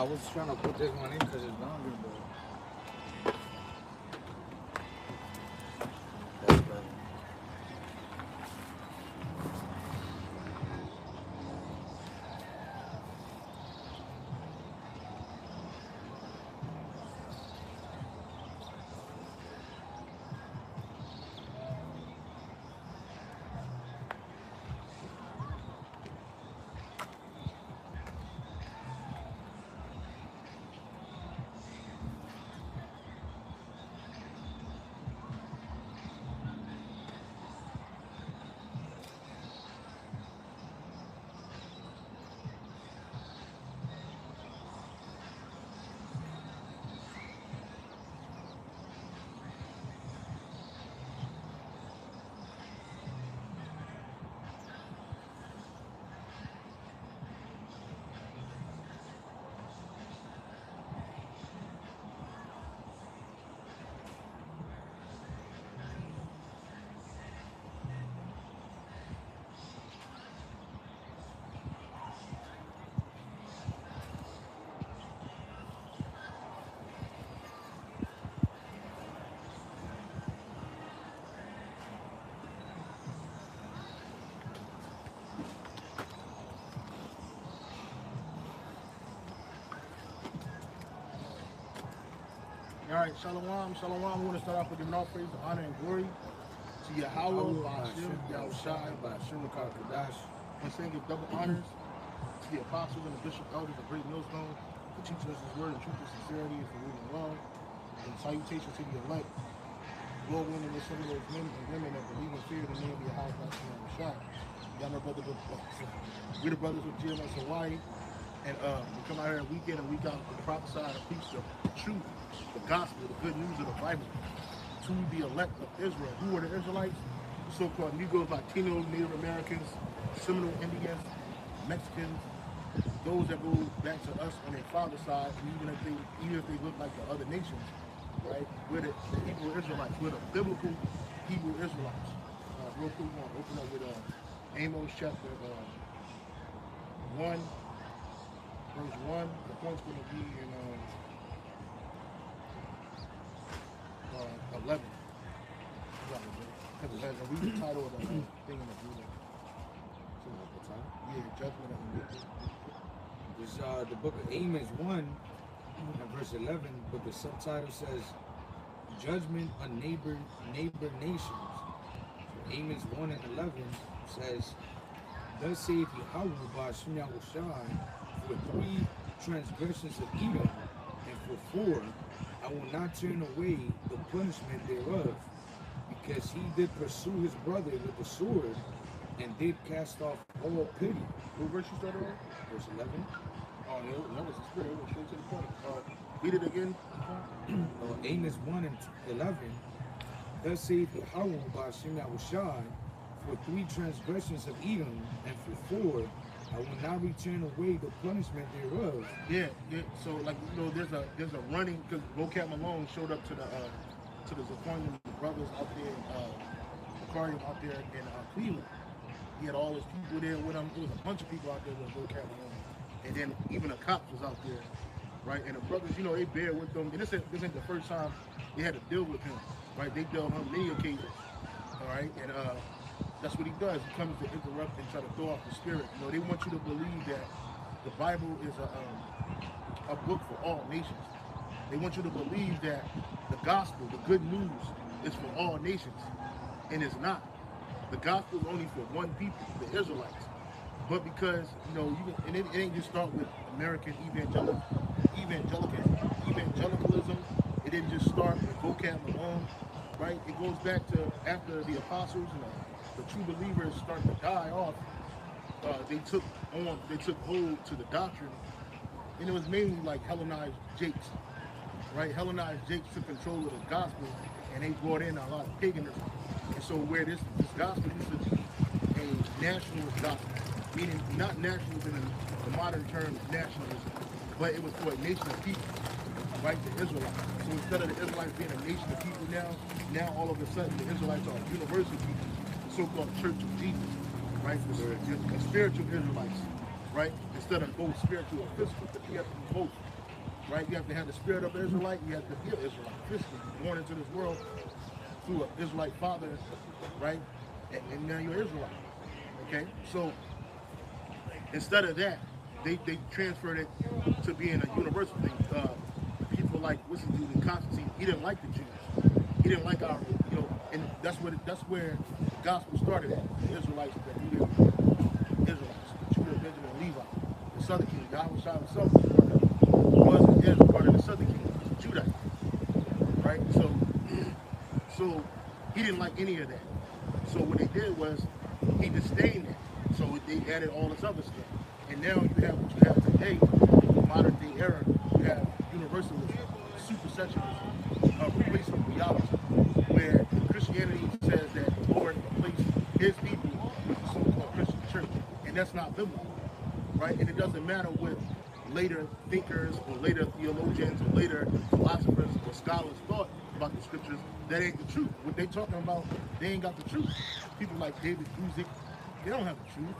was trying to put this one in because it's longer, but that's better. All right, shalom, shalom. We want to start off with giving all praise, honor, and glory to Yahweh, Ba'ashem, Yahushai, Ba'ashem, Kadash. And saying give double honors to the apostles and the bishop elders of Great Millstone for teaching us His word in truth and sincerity and for reading love. And salutations to the elect, Lord willing, with some of those men and women that believe and fear the name of Yahweh, Ba'ashem, Yahushai. Y'all know brothers with we're the brothers with Gmshawaii. And we come out here week in and week out to prophesy and preach the truth, the gospel, the good news of the Bible to the elect of Israel. Who are the Israelites? The so-called Negroes, Latinos, Native Americans, Seminole Indians, Mexicans, those that go back to us on their father's side, even if they look like the other nations, right? We're the Hebrew Israelites. We're the biblical Hebrew Israelites. Real quick, we want to open up with Amos chapter 1. Verse 1, the point's going to be in 11. Because I read the title of the thing in the blue. Yeah, judgment of the wicked. This the book of Amos 1 and verse 11, but the subtitle says judgment on neighbor nations. So Amos 1 and 11 says, thus saith Yahweh Ba'ashem Yahushai, for 3 transgressions of Edom, and for 4 I will not turn away the punishment thereof, because he did pursue his brother with the sword, and did cast off all pity. What verse you started on? Verse 11. Oh, yeah, that was the spirit. It went straight to the point. Read it again. Amos 1 and 11. Thus saith Yahweh Ba'ashem Yahushai, for 3 transgressions of Edom, and for 4 I will not return away the punishment thereof. Yeah. So like there's a running, because Vocab Malone showed up to the Zaquanian brothers out there in aquarium out there in Cleveland. He had all his people there with him. It was a bunch of people out there with Vocab Malone, and then even the cops was out there, right? And the brothers, they bear with them. And this ain't the first time they had to deal with him, right? They dealt with him many occasions, all right? And that's what he does. He comes to interrupt and try to throw off the spirit. They want you to believe that the Bible is a book for all nations. They want you to believe that the gospel, the good news, is for all nations, and it's not. The gospel is only for one people, the Israelites. But because it ain't just start with American evangelicalism. It didn't just start with Vocab Malone, right? It goes back to after the apostles and the true believers started to die off. They took hold to the doctrine, and it was mainly like Hellenized Jakes, right? Hellenized Jakes took control of the gospel, and they brought in a lot of paganism. And so where this gospel used to be a nationalist gospel, meaning not nationalism in the modern term nationalism, but it was for a nation of people, right? The Israelites. So instead of the Israelites being a nation of people now all of a sudden the Israelites are universal people, the so-called Church of Jesus, right? The spiritual Israelites, right? Instead of both spiritual and physical, but you have to be both. right? You have to have the spirit of an Israelite. You have to be an Israelite, physically born into this world through an Israelite father, right? And now you're Israelite, okay? So instead of that, they transferred it to being a universal thing. People like, what's his dude in Constantine, he didn't like the Jews. He didn't like our, and that's where the gospel started at. The Israelites, the Israelites, the Judah, Benjamin, and Levi, the southern kingdom. Yahweh himself was part of the southern kingdom, Judah, right? So he didn't like any of that. So what they did was he disdained that. So they added all this other stuff. And now you have what you have today, modern day era, you have universalism, supersessionism, replacement theology, where Christianity says that the Lord replaced his people with the so-called Christian church. And that's not biblical, right? And it doesn't matter what later thinkers or later theologians or later philosophers or scholars thought about the scriptures. That ain't the truth. What they talking about, they ain't got the truth. People like David Guzik, they don't have the truth,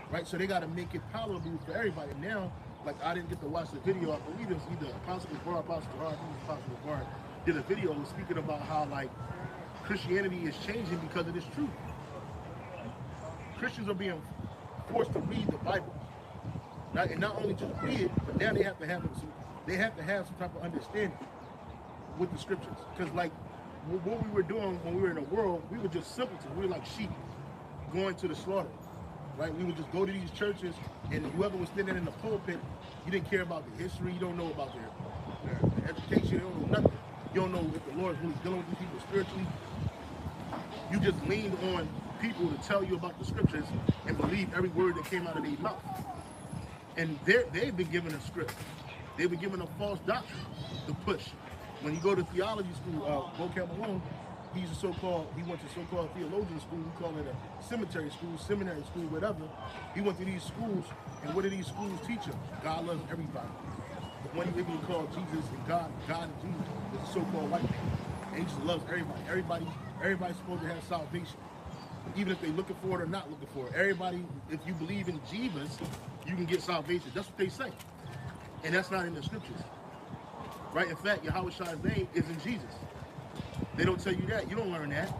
right? So they got to make it palatable for everybody. Now, like I didn't get to watch the video. I believe it was either Apostle Bar did a video speaking about how like Christianity is changing because of this truth. Christians are being forced to read the Bible, right? And not only just read it, but now they have to have some type of understanding with the scriptures. Because like what we were doing when we were in the world, we were just simpletons. We were like sheep going to the slaughter, right? We would just go to these churches, and whoever was standing in the pulpit, you didn't care about the history, you don't know about their education, you don't know nothing. You don't know if the Lord is really dealing with these people spiritually. You just leaned on people to tell you about the scriptures and believe every word that came out of their mouth. And they've been given a script. They've been given a false doctrine to push. When you go to theology school, Vocab Malone, he went to so-called theologian school. We call it a cemetery school, seminary school, whatever. He went to these schools, and what do these schools teach him? God loves everybody. The one he even called Jesus and God and Jesus is a so-called white man. And he just loves everybody. Everybody's supposed to have salvation, even if they're looking for it or not looking for it. Everybody, if you believe in Jesus, you can get salvation. That's what they say. And that's not in the scriptures. Right? In fact, Yahweh's name is in Jesus. They don't tell you that. You don't learn that.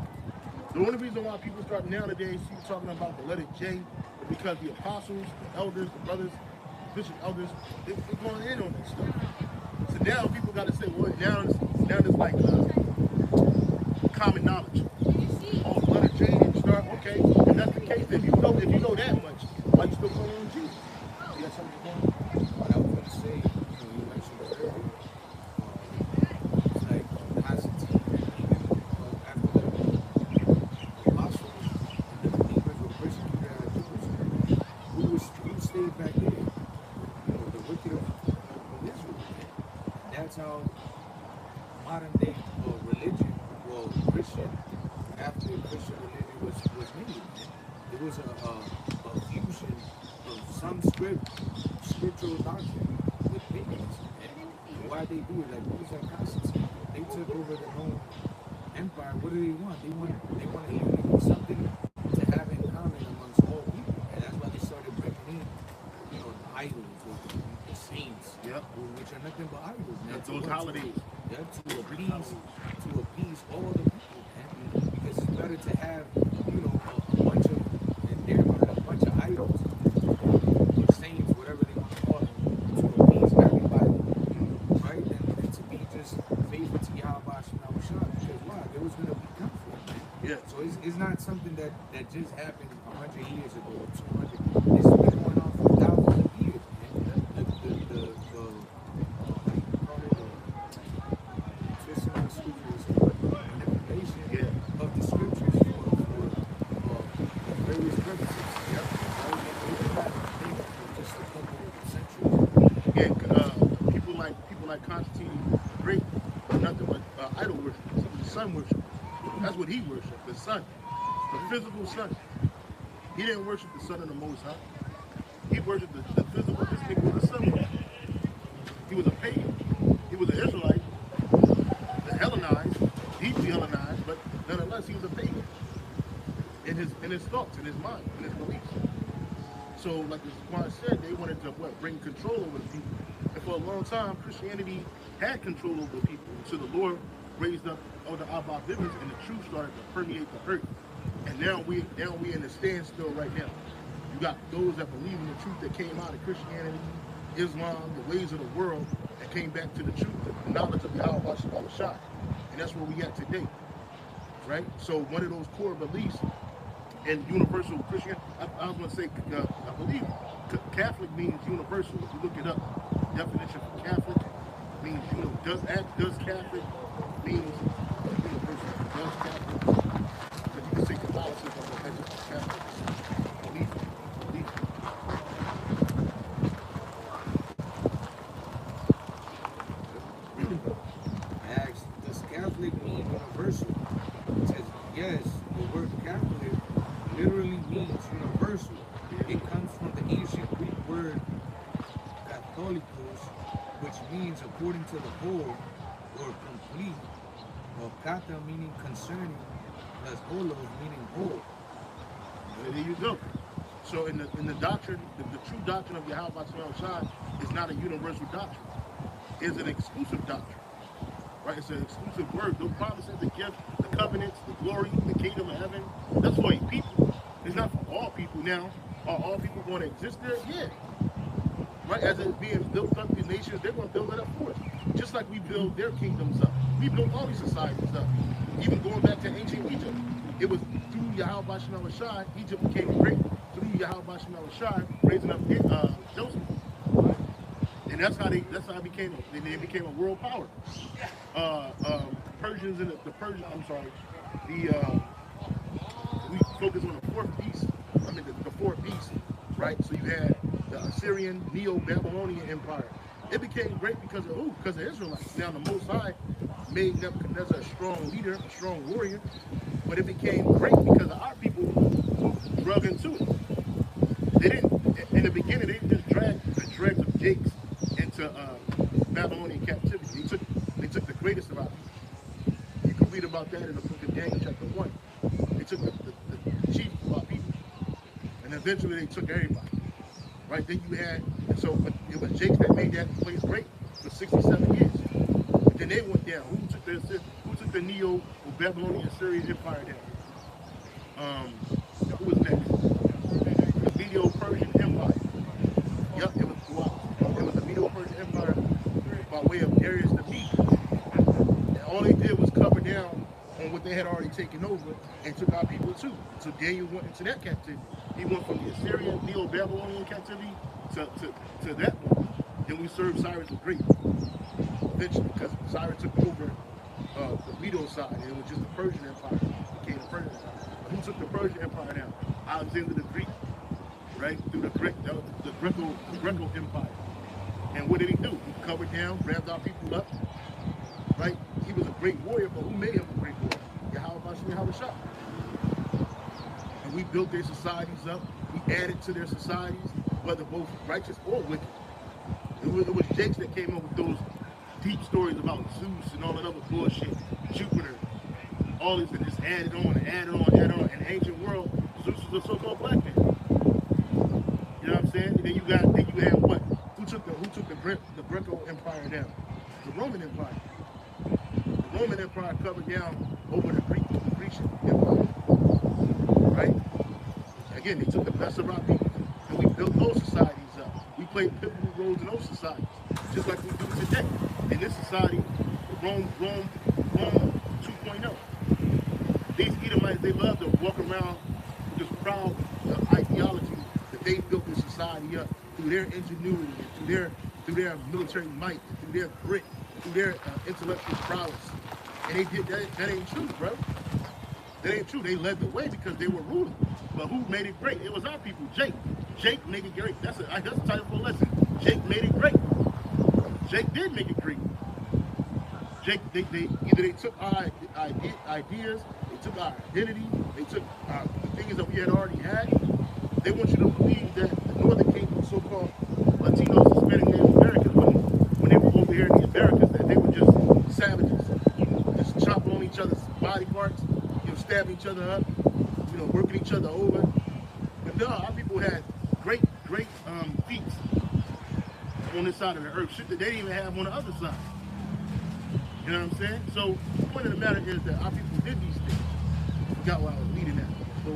The only reason why people start nowadays talking about the letter J is because the apostles, the elders, the brothers, the bishop elders, they're going in on that stuff. So now people got to say, well, now it's like common knowledge. Oh, the letter J didn't start. Okay, if that's the case, if you know that much, why you still calling on Jesus? You got something going on? What I was going to say, you mentioned it earlier. It's like Constantine, after the apostles and the believers were persecuted at Jerusalem, who stayed back there? The wicked of Israel. That's how modern day religion, Christian, after Christian religion was made. It was a fusion of some scriptural doctrine with paganism. And why they do it? Like what was that Constantine? They took over the Roman Empire. What do they want? They want something to have in common amongst all people. And that's why they started bringing in, the idols or the saints, which are nothing but idols. Those holidays. To appease all the people, man. Because it's better to have, a bunch of, in their mind, a bunch of idols, or saints, whatever they want to call them, to appease everybody, right? And to be just faithful to Yahweh Shah. Because why? There was going to be conflict, man. Yeah. So it's not something that just happened 100 years ago, 200. This has been going on for thousands of years, man. Of the scriptures for various purposes. Just a couple of centuries. Yeah, people like Constantine Great, nothing but idol worship. He was a sun worshiper. That's what he worshipped, the sun, the physical sun. He didn't worship the sun of the Most High. He worshipped the physical distinct with the sun. He was a pagan. He was an Israelite, the Hellenized, deeply Hellenized, but nonetheless, he was a pagan in his thoughts, in his mind, in his beliefs. So, like Quan said, they wanted to bring control over the people. And for a long time, Christianity had control over the people until the Lord raised up all the Abba Bibbers and the truth started to permeate the earth. And now we in a standstill right now. You got those that believe in the truth that came out of Christianity, Islam, the ways of the world, that came back to the truth, the knowledge of Yahweh Shai. And that's where we at today. Right? So one of those core beliefs in universal Christianity, I was going to say, I believe Catholic means universal. If you look it up, definition for Catholic means, does Catholic means universal. Does Catholic. But you can say Catholicism, but that's just Catholic. Belief. I asked, does Catholic mean universal? It says, yes, the word Catholic literally means universal. It comes from the ancient Greek word katholikos, which means according to the whole or complete, or kata meaning concerning, plus holos meaning whole. There you go. So in the doctrine, the true doctrine of Yahweh Shai is not a universal doctrine. It's an exclusive doctrine. Right? It's an exclusive word. Those promises, the gift, the covenants, the glory, the kingdom of heaven, that's for a people. It's not for all people now. Are all people going to exist there? Yeah. Right? As it's being built up, these nations, they're going to build it up for us. Just like we build their kingdoms up. We built all these societies up. Even going back to ancient Egypt. It was through Yahweh Shai, Egypt became great. Through Yahweh Shai, raising up Joseph. Right? And that's how they became a world power. Persians and the Persian, we focus on the fourth beast. The fourth beast, right? So you had the Assyrian, Neo-Babylonian Empire. It became great because of who? Because of Israelites. Now the Most High made Nebuchadnezzar a strong leader, a strong warrior, but it became great because of our people drug into it. They didn't, in the beginning, they just dragged the dregs of Jakes into Babylonian captivity. They took the greatest of our people. You can read about that in the book of Daniel chapter 1. They took the chief of our people. And eventually they took everybody. Right? Then you had, but it was Jakes that made that place great for 67 years. But then they went down. Who took the Neo-Babylonian Assyrian Empire down? Who was next? The Medo-Persian Empire. Yep, it was the Medo-Persian Empire by way of Darius the Mede. And all they did was cover down on what they had already taken over and took our people too. So Daniel went into that captivity. He went from the Assyrian, Neo-Babylonian captivity to that one. Then we served Cyrus the Great. Eventually, because Cyrus took over the Medo side, and it was just the Persian Empire. It became the Persian Empire. But who took the Persian Empire down? Alexander the Greek, right? Through the Greco Empire. And what did he do? He covered down, grabbed our people up, right? He was a great warrior, but who made him a great warrior? Yahweh Shai. And we built their societies up. We added to their societies, whether both righteous or wicked. It was Jakes that came up with those deep stories about Zeus and all that other bullshit, Jupiter, all this, and just added on and added on and added on. In the ancient world, Zeus was a so-called black man. You know what I'm saying? And then you had what? Who took the Greco Empire down? The Roman Empire. The Roman Empire covered down over the Grecian Empire. Right? Again, they took the best of our people and we built those societies up. We played pivotal roles in those societies, just like we do today. In this society, Rome 2.0. These Edomites, they love to walk around with this proud ideology that they built this society up through their ingenuity, through their military might, through their grit, through their intellectual prowess. And they did that. That ain't true, bro. That ain't true. They led the way because they were ruling. But who made it great? It was our people. Jake made it great. That's the title for a lesson. Jake made it great. Jake did make it great. Jake, they took our ideas, they took our identity, they took the things that we had already had. They want you to believe that the Northern Kingdom, so-called Latinos, Hispanic, Native Americans, when they were over here in the Americas, that they were just savages, just chopping on each other's body parts, stabbing each other up, working each other over. But no, our people had great feats. on this side of the earth, shit that they didn't even have on the other side. You know what I'm saying? So the point of the matter is that our people did these things. I forgot where I was leading at. So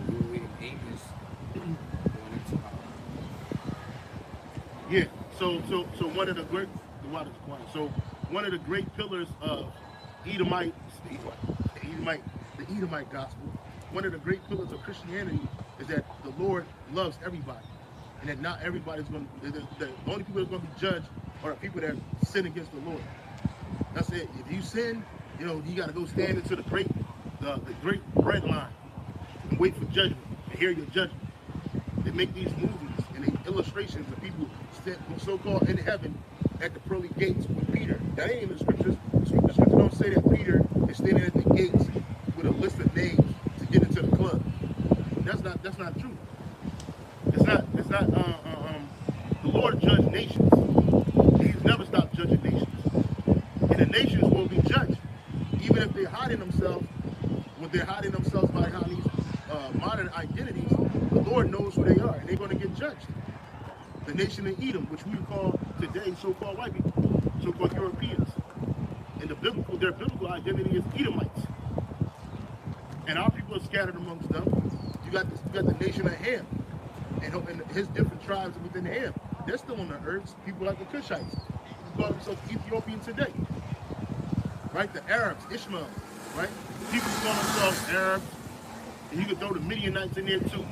we were reading Amos going into yeah. So one of the great So one of the great pillars of the Edomite gospel, one of the great pillars of Christianity is that the Lord loves everybody, and that not everybody's going to. The only people that are going to be judged are the people that sin against the Lord. That's it. If you sin, you know, you got to go stand into the great bread line and wait for judgment and hear your judgment. They make these movies and they illustrations of people so-called in heaven at the pearly gates with Peter. That ain't in the scriptures. The scriptures don't say that Peter is standing at the gates with a list of names to get into the club. That's not true. It's not. The Lord judged nations. He's never stopped judging nations, and the nations will be judged, even if they're hiding themselves. When they're hiding themselves behind these modern identities, the Lord knows who they are, and they're going to get judged. The nation of Edom, which we call today so-called white people, so-called Europeans, and their biblical identity is Edomites, and our people are scattered amongst them. You got the nation of Ham, and his different tribes within Ham. They're still on the earth. People like the Cushites, who call themselves Ethiopian today, right? The Arabs, Ishmael, right? People call themselves Arabs, and you can throw the Midianites in there too.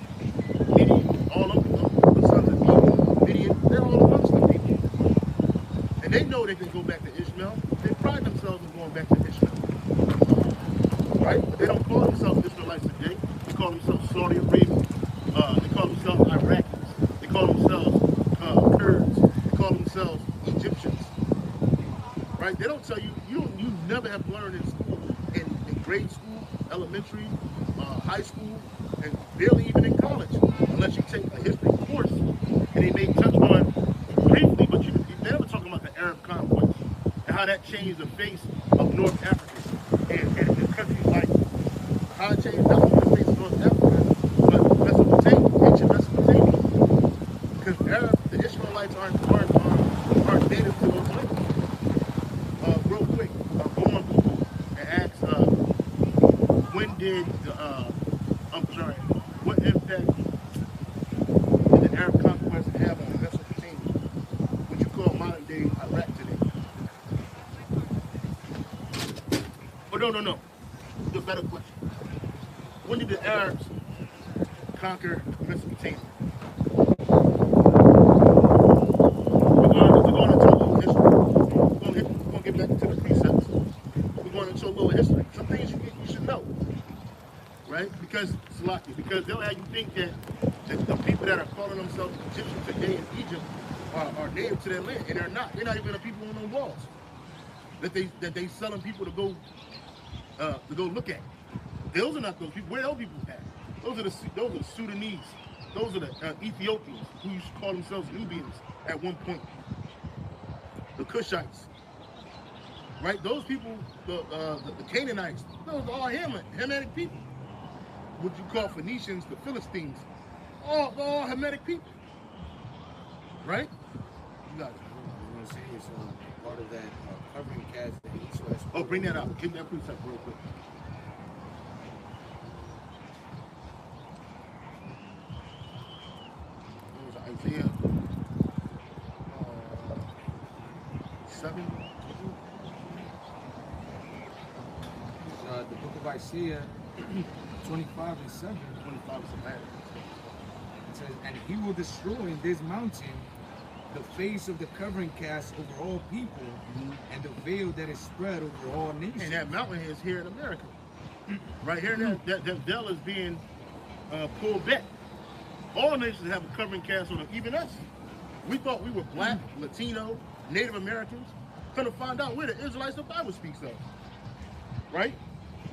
Midian, all of them, the sons of Midian, they're all amongst the people, and they know they can go back to Ishmael. They pride themselves in going back to Ishmael, right? But they don't call themselves Israelites today. They call themselves Saudi Arabia. They call themselves Iraqis. They call themselves Kurds. They call themselves Egyptians. Right? They don't tell you. You never have learned in school, in grade school, elementary, high school, and barely even in college, unless you take a history course. And they may touch on briefly, but you're never talking about the Arab conquest and how that changed the face of North Africa and countries like how it changed not only the face of North Africa, but Mesopotamia, ancient Mesopotamia. Because the Ishmaelites aren't native to those lands. Real quick, go on Google and ask what impact did the Arab conquest have on Mesopotamia, what you call modern day Iraq today? Oh no. The better question. When did the Arabs conquer Mesopotamia? We're going into a little history. We're going to get back into the precepts. We're going into a little history. Some things you should know, right? Because they'll have you think that the people that are calling themselves Egyptians today in Egypt are native to their land, and they're not. They're not even the people on those walls that they selling people to go look at. Those are not those people. Where are those people at? Those are the Sudanese. Those are the Ethiopians who used to call themselves Nubians at one point. The Cushites, right? Those people, the Canaanites, those are all Hamitic people. What you call Phoenicians, the Philistines, all Hamitic people, right? You got it. I want to say it's part of that covering cast that East-West. Oh, bring that out. Give that precept real quick. Isaiah 7. The book of Isaiah 25 and 7. 25 is a matter. It says, and he will destroy in this mountain the face of the covering cast over all people, and the veil that is spread over all nations. And that mountain is here in America. Right here, that veil is being pulled back. All nations have a covering cast on them, even us. We thought we were black, Latino, Native Americans. Come to find out we're the Israelites the Bible speaks of. Right?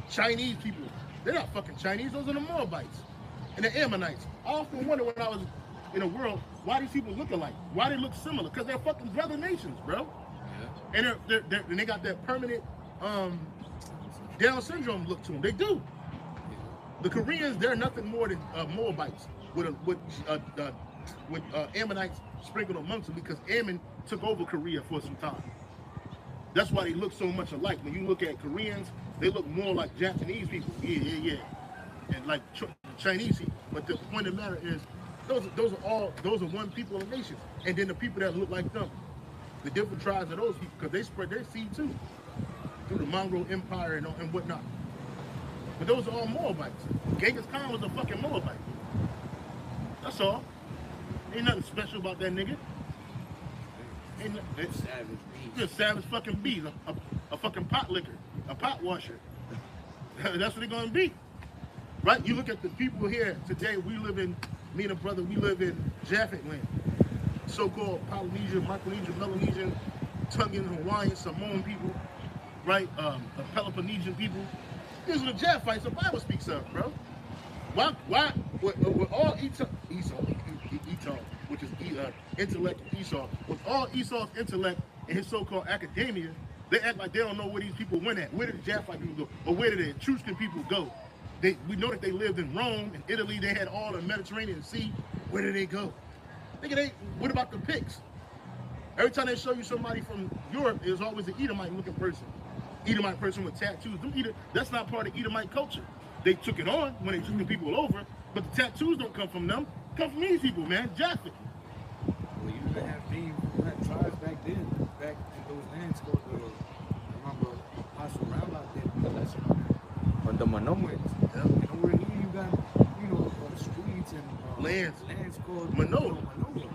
Chinese people. They're not fucking Chinese, those are the Moabites and the Ammonites. I often wonder when I was in the world, why these people look alike? Why they look similar? Because they're fucking brother nations, bro. Yeah. And they got that permanent Down syndrome look to them. They do. The Koreans, they're nothing more than Moabites with Ammonites sprinkled amongst them, because Ammon took over Korea for some time. That's why they look so much alike. When you look at Koreans, they look more like Japanese people. Yeah. And like Chinese people. But the point of the matter is, those are one people of the nation. And then the people that look like them, the different tribes of those people, because they spread their seed too through the Mongol Empire and whatnot. But those are all Moabites. Genghis Khan was a fucking Moabite. That's all. Ain't nothing special about that nigga. Ain't nothing. Savage beast. Just savage fucking beast. A fucking pot licker. A pot washer. That's what they're gonna be. Right? You look at the people here today, we live in, me and a brother, we live in Japhet land. So-called Polynesian, Micronesian, Melanesian, Tongan, Hawaiian, Samoan people, right? Peloponnesian people. These are the Japhites the Bible speaks of, bro. Why with all Esau, which is intellect of Esau, with all Esau's intellect and his so-called academia, they act like they don't know where these people went at. Where did the Japhite people go? Or where did the Etruscan people go? We know that they lived in Rome and Italy. They had all the Mediterranean Sea. Where did they go? Nigga, what about the Picts? Every time they show you somebody from Europe, it's always an Edomite-looking person. Edomite person with tattoos. That's not part of Edomite culture. They took it on when they took the people over, but the tattoos don't come from them. Come from these people, man. Japhet. Well, you had tribes back then, back in those lands called I remember Apostle Rabbi did a lesson on the Minoans. Yeah. You know where here you got, streets and lands called Manoah.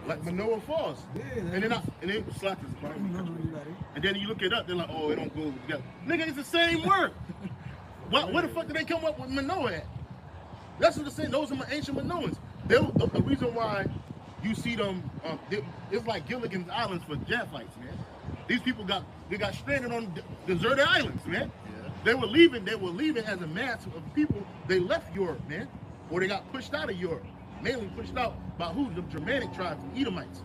Like Manoah Falls. Yeah. And then slackers. And then you look it up, they're like, oh, it don't go together. Nigga, it's the same word. Where the fuck did they come up with Manoah at? That's what they're saying. Those are my ancient Minoans. The reason why you see them, it's like Gilligan's Islands for Japhites, man. These people got stranded on deserted islands, man. Yeah. They were leaving as a mass of people. They left Europe, man. Or they got pushed out of Europe. Mainly pushed out by who? The Germanic tribes, the Edomites.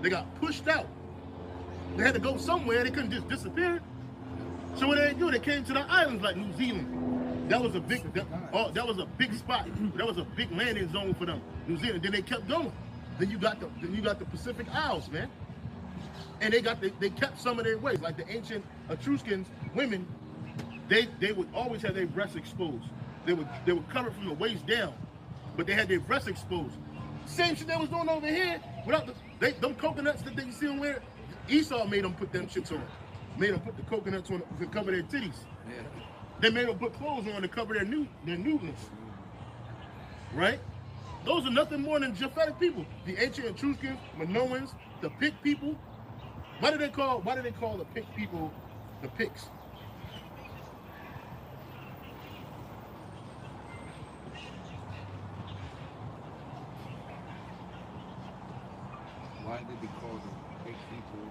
They got pushed out. They had to go somewhere. They couldn't just disappear. So what they do? They came to the islands like New Zealand. That was a big spot. That was a big landing zone for them. New Zealand. Then they kept going. Then you got the Pacific Isles, man. And they kept some of their ways. Like the ancient Etruscans, women, they would always have their breasts exposed. They were covered from the waist down, but they had their breasts exposed. Same shit they was doing over here. Without them coconuts that they see on where Esau made them put them shits on. Made them put the coconuts on to cover their titties. Yeah. They made them put clothes on to cover their nudeness. Right? Those are nothing more than Japhetic people. The ancient Etruscans, Minoans, the Pict people. Why do they call the Pict people the Picts? Why did they call the big people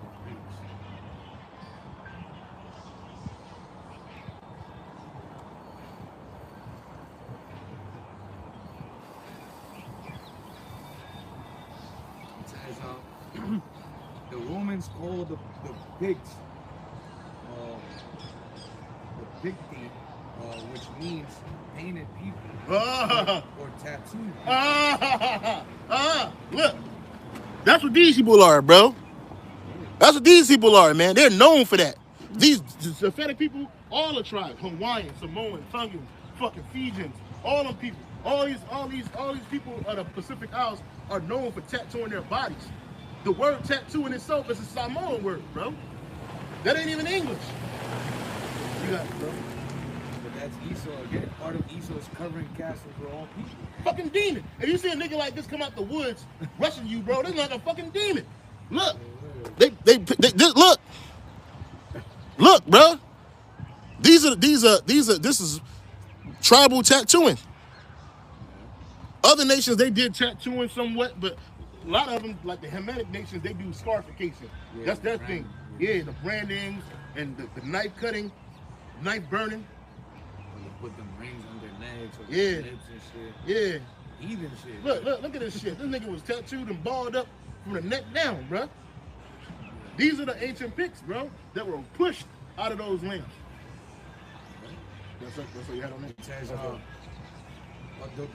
the Picts? It says the Romans called the Picts the Picti, which means painted people or tattooed. Look. That's what these people are, bro. That's what these people are, man. They're known for that. These Japhetic people, all the tribes, Hawaiian, Samoan, Tongan, fucking Fijians, all them people, all these people of the Pacific Isles are known for tattooing their bodies. The word tattoo in itself is a Samoan word, bro. That ain't even English. You got it, bro. But that's Esau again. Part of Esau's covering castles for all people. Fucking demon. If you see a nigga like this come out the woods rushing you, bro, they're like a fucking demon. Look. They look, bro. This is tribal tattooing. Other nations, they did tattooing somewhat, but a lot of them, like the Hamitic nations, they do scarification. Yeah, that's their thing. Yeah, the brandings and the knife cutting, knife burning. Put them rings on their legs or their lips and shit. Yeah. Even shit. Look at this shit. This nigga was tattooed and balled up from the neck down, bro. These are the ancient Picts, bro, that were pushed out of those lands. That's what you had on that. It says,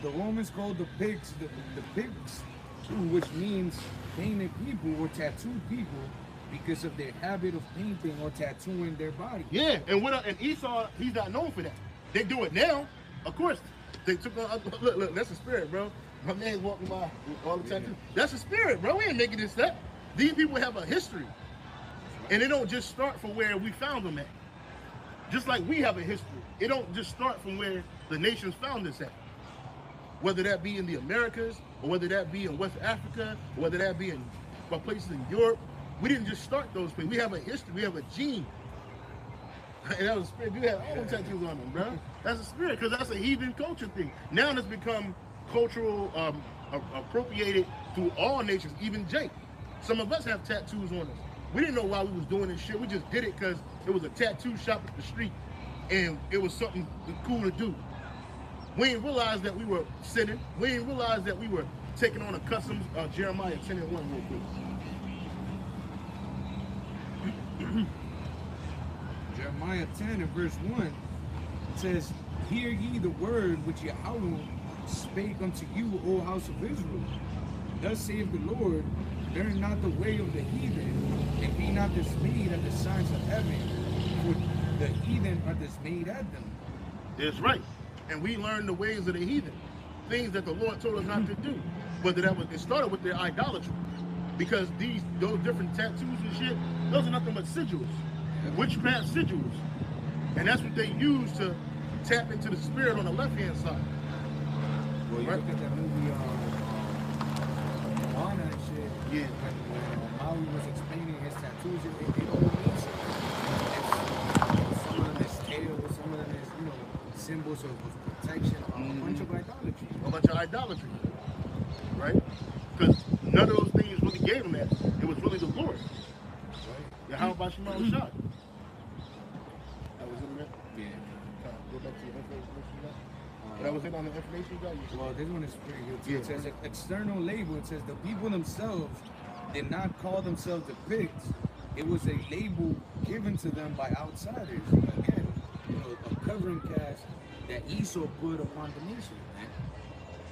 the Romans called the Picts the Picts which means painted people or tattooed people because of their habit of painting or tattooing their body. Yeah, and Esau, he's not known for that. They do it now, of course. They took on, look, that's a spirit, bro. My man's walking by with all the tattoos. That's a spirit, bro. We ain't making this up. These people have a history. And they don't just start from where we found them at. Just like we have a history. It don't just start from where the nations found us at. Whether that be in the Americas, or whether that be in West Africa, or whether that be in places in Europe. We didn't just start those places. We have a history. We have a gene. And that was a spirit. You have all the tattoos on them, bro. That's a spirit, because that's a heathen culture thing. Now it's become cultural, appropriated to all nations, even Jake. Some of us have tattoos on us. We didn't know why we was doing this shit. We just did it because it was a tattoo shop at the street, and it was something cool to do. We didn't realize that we were sinning. We didn't realize that we were taking on a customs. Jeremiah 10:1 real quick. Jeremiah 10 and verse 1 says, "Hear ye the word which Yahweh spake unto you, O house of Israel. Thus saith the Lord, learn not the way of the heathen, and be not dismayed at the signs of heaven, for the heathen are dismayed at them." That's right. And we learned the ways of the heathen, things that the Lord told us not to do. But it started with their idolatry, because those different tattoos and shit, those are nothing but sigils, witchcraft sigils, and that's what they use to tap into the spirit on the left-hand side. Well, you right? look at that movie, Moana and shit. Yeah. When Maui was explaining his tattoos, it all means something. Some of them is tails, some of them is, symbols of protection, a bunch of idolatry. A bunch of idolatry, right? Because none of those things really gave him that. It was really the Lord. Right? Yeah, how about Shema Shot? That was in there? Yeah. Go back to your information you got. That was it on the information you got? Well, this one is pretty good too. Yeah. It says external label. It says the people themselves did not call themselves the pigs. It was a label given to them by outsiders. Again, a covering cast that Esau put upon the nation, man.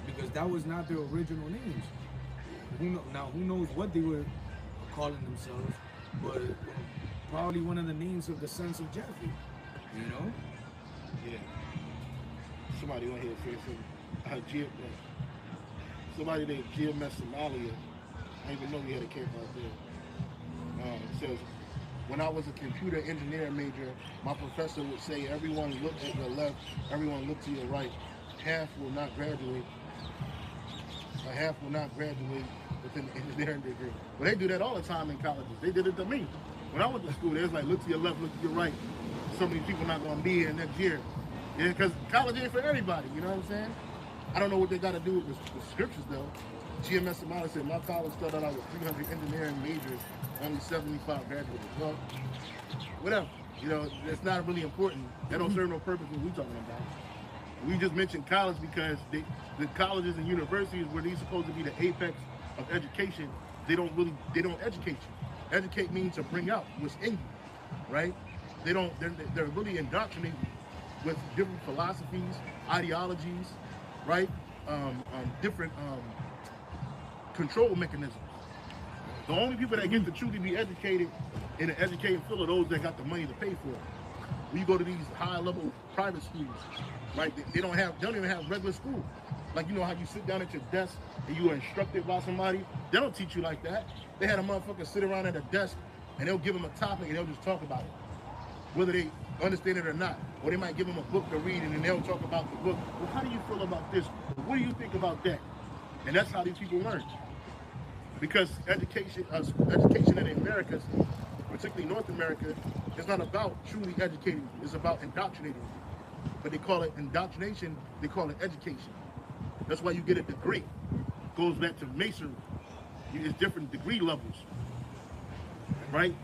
Because that was not their original names. Who knows what they were calling themselves, but probably one of the names of the sons of Jeffrey, Yeah. Somebody on here said somebody named Gmshawaii. I didn't even know we had a camp out there. Says, when I was a computer engineering major, my professor would say, everyone look at your left, everyone look to your right. Half will not graduate. Half will not graduate with an engineering degree. Well, they do that all the time in colleges. They did it to me. When I went to school, they was like, look to your left, look to your right. So many people not going to be here next year. Yeah, because college ain't for everybody, you know what I'm saying? I don't know what they got to do with the scriptures, though. Gmshawaii said, my college started out with 300 engineering majors, only 75 graduated. Well, whatever. That's not really important. That don't serve no purpose what we talking about. We just mentioned college because the colleges and universities, where they're supposed to be the apex of education, they don't educate you. Educate means to bring out what's in you, right? They're really indoctrinated with different philosophies, ideologies, right? Different control mechanisms. The only people that get to truly be educated in an educated field are those that got the money to pay for it. When you go to these high-level private schools, right? They don't even have regular school. Like, how you sit down at your desk and you are instructed by somebody? They don't teach you like that. They had a motherfucker sit around at a desk and they'll give them a topic and they'll just talk about it, whether they understand it or not. Or they might give them a book to read and then they'll talk about the book. Well, how do you feel about this? What do you think about that? And that's how these people learn. Because education in the Americas, particularly North America, is not about truly educating. It's about indoctrinating. But they call it indoctrination, they call it education. That's why you get a degree. It goes back to masonry. It's different degree levels, right?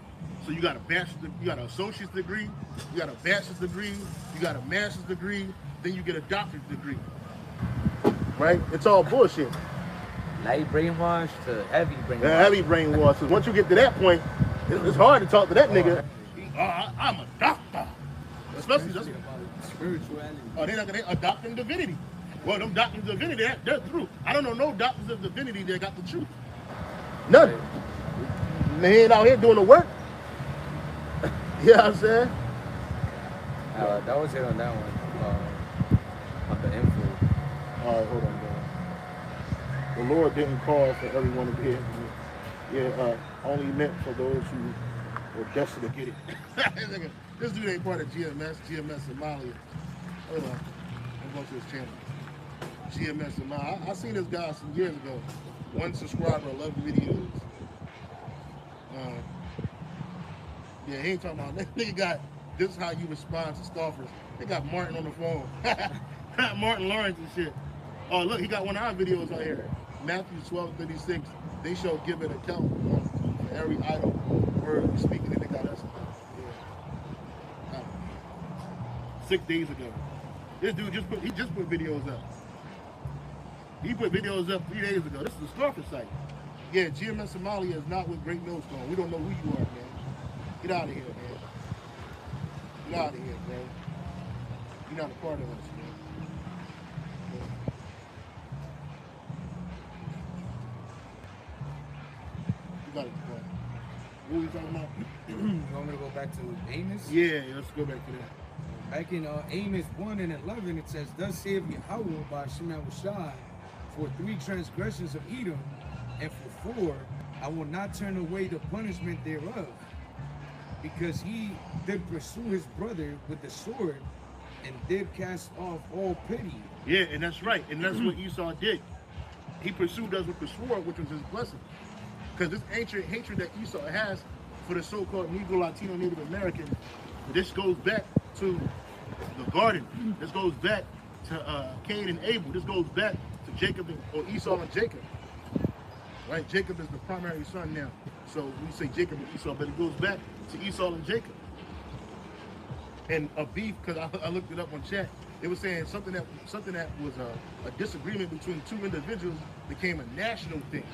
So you got a bachelor's, you got an associate's degree, you got a bachelor's degree, you got a master's degree, then you get a doctorate degree, right? It's all bullshit. Light brainwash to heavy brainwash. Heavy brainwash. Because once you get to that point, it's hard to talk to that nigga. I'm a doctor. Especially just spirituality. they're not gonna adopt in divinity. Well, them doctors of divinity, they're through. I don't know no doctors of divinity that got the truth. None. They ain't out here doing the work. You know what I'm saying? That was it on that one. On the info. All right, hold on, bro. The Lord didn't call for everyone to get it. Yeah, only meant for those who were destined to get it. This dude ain't part of GMS Somalia. Hold on. I'm going to his channel. GMS Somalia. I seen this guy some years ago. 1 subscriber, 11 videos. Yeah, he ain't talking about that. Nigga got, this is how you respond to scoffers. They got Martin on the phone. Martin Lawrence and shit. Oh, look, he got one of our videos right here. Matthew 12:36. They shall give an account for every idle word speaking. And they got us. Yeah. 6 days ago. This dude just put videos up. He put videos up 3 days ago. This is a scoffer site. Yeah, GMS Somalia is not with Great Millstone. We don't know who you are, man. Get out of here, man. Get out of here, bro. You're not a part of us, man. You got it, bro. What were we talking about? You want me to go back to Amos? Yeah, let's go back to that. Back in Amos 1:11, it says, "Thus saith Yahweh by Gmshawaii, for 3 transgressions of Edom, and for 4, I will not turn away the punishment thereof, because he did pursue his brother with the sword, and did cast off all pity." Yeah, and that's right. And that's what Esau did. He pursued us with the sword, which was his blessing. Because this ancient hatred that Esau has for the so-called Negro, Latino, Native American, this goes back to the garden. This goes back to Cain and Abel. This goes back to Jacob or Esau and Jacob. Right? Jacob is the primary son now. So we say Jacob and Esau, but it goes back to Esau and Jacob. And a beef, because I looked it up on chat, it was saying something that was a disagreement between 2 individuals became a national thing.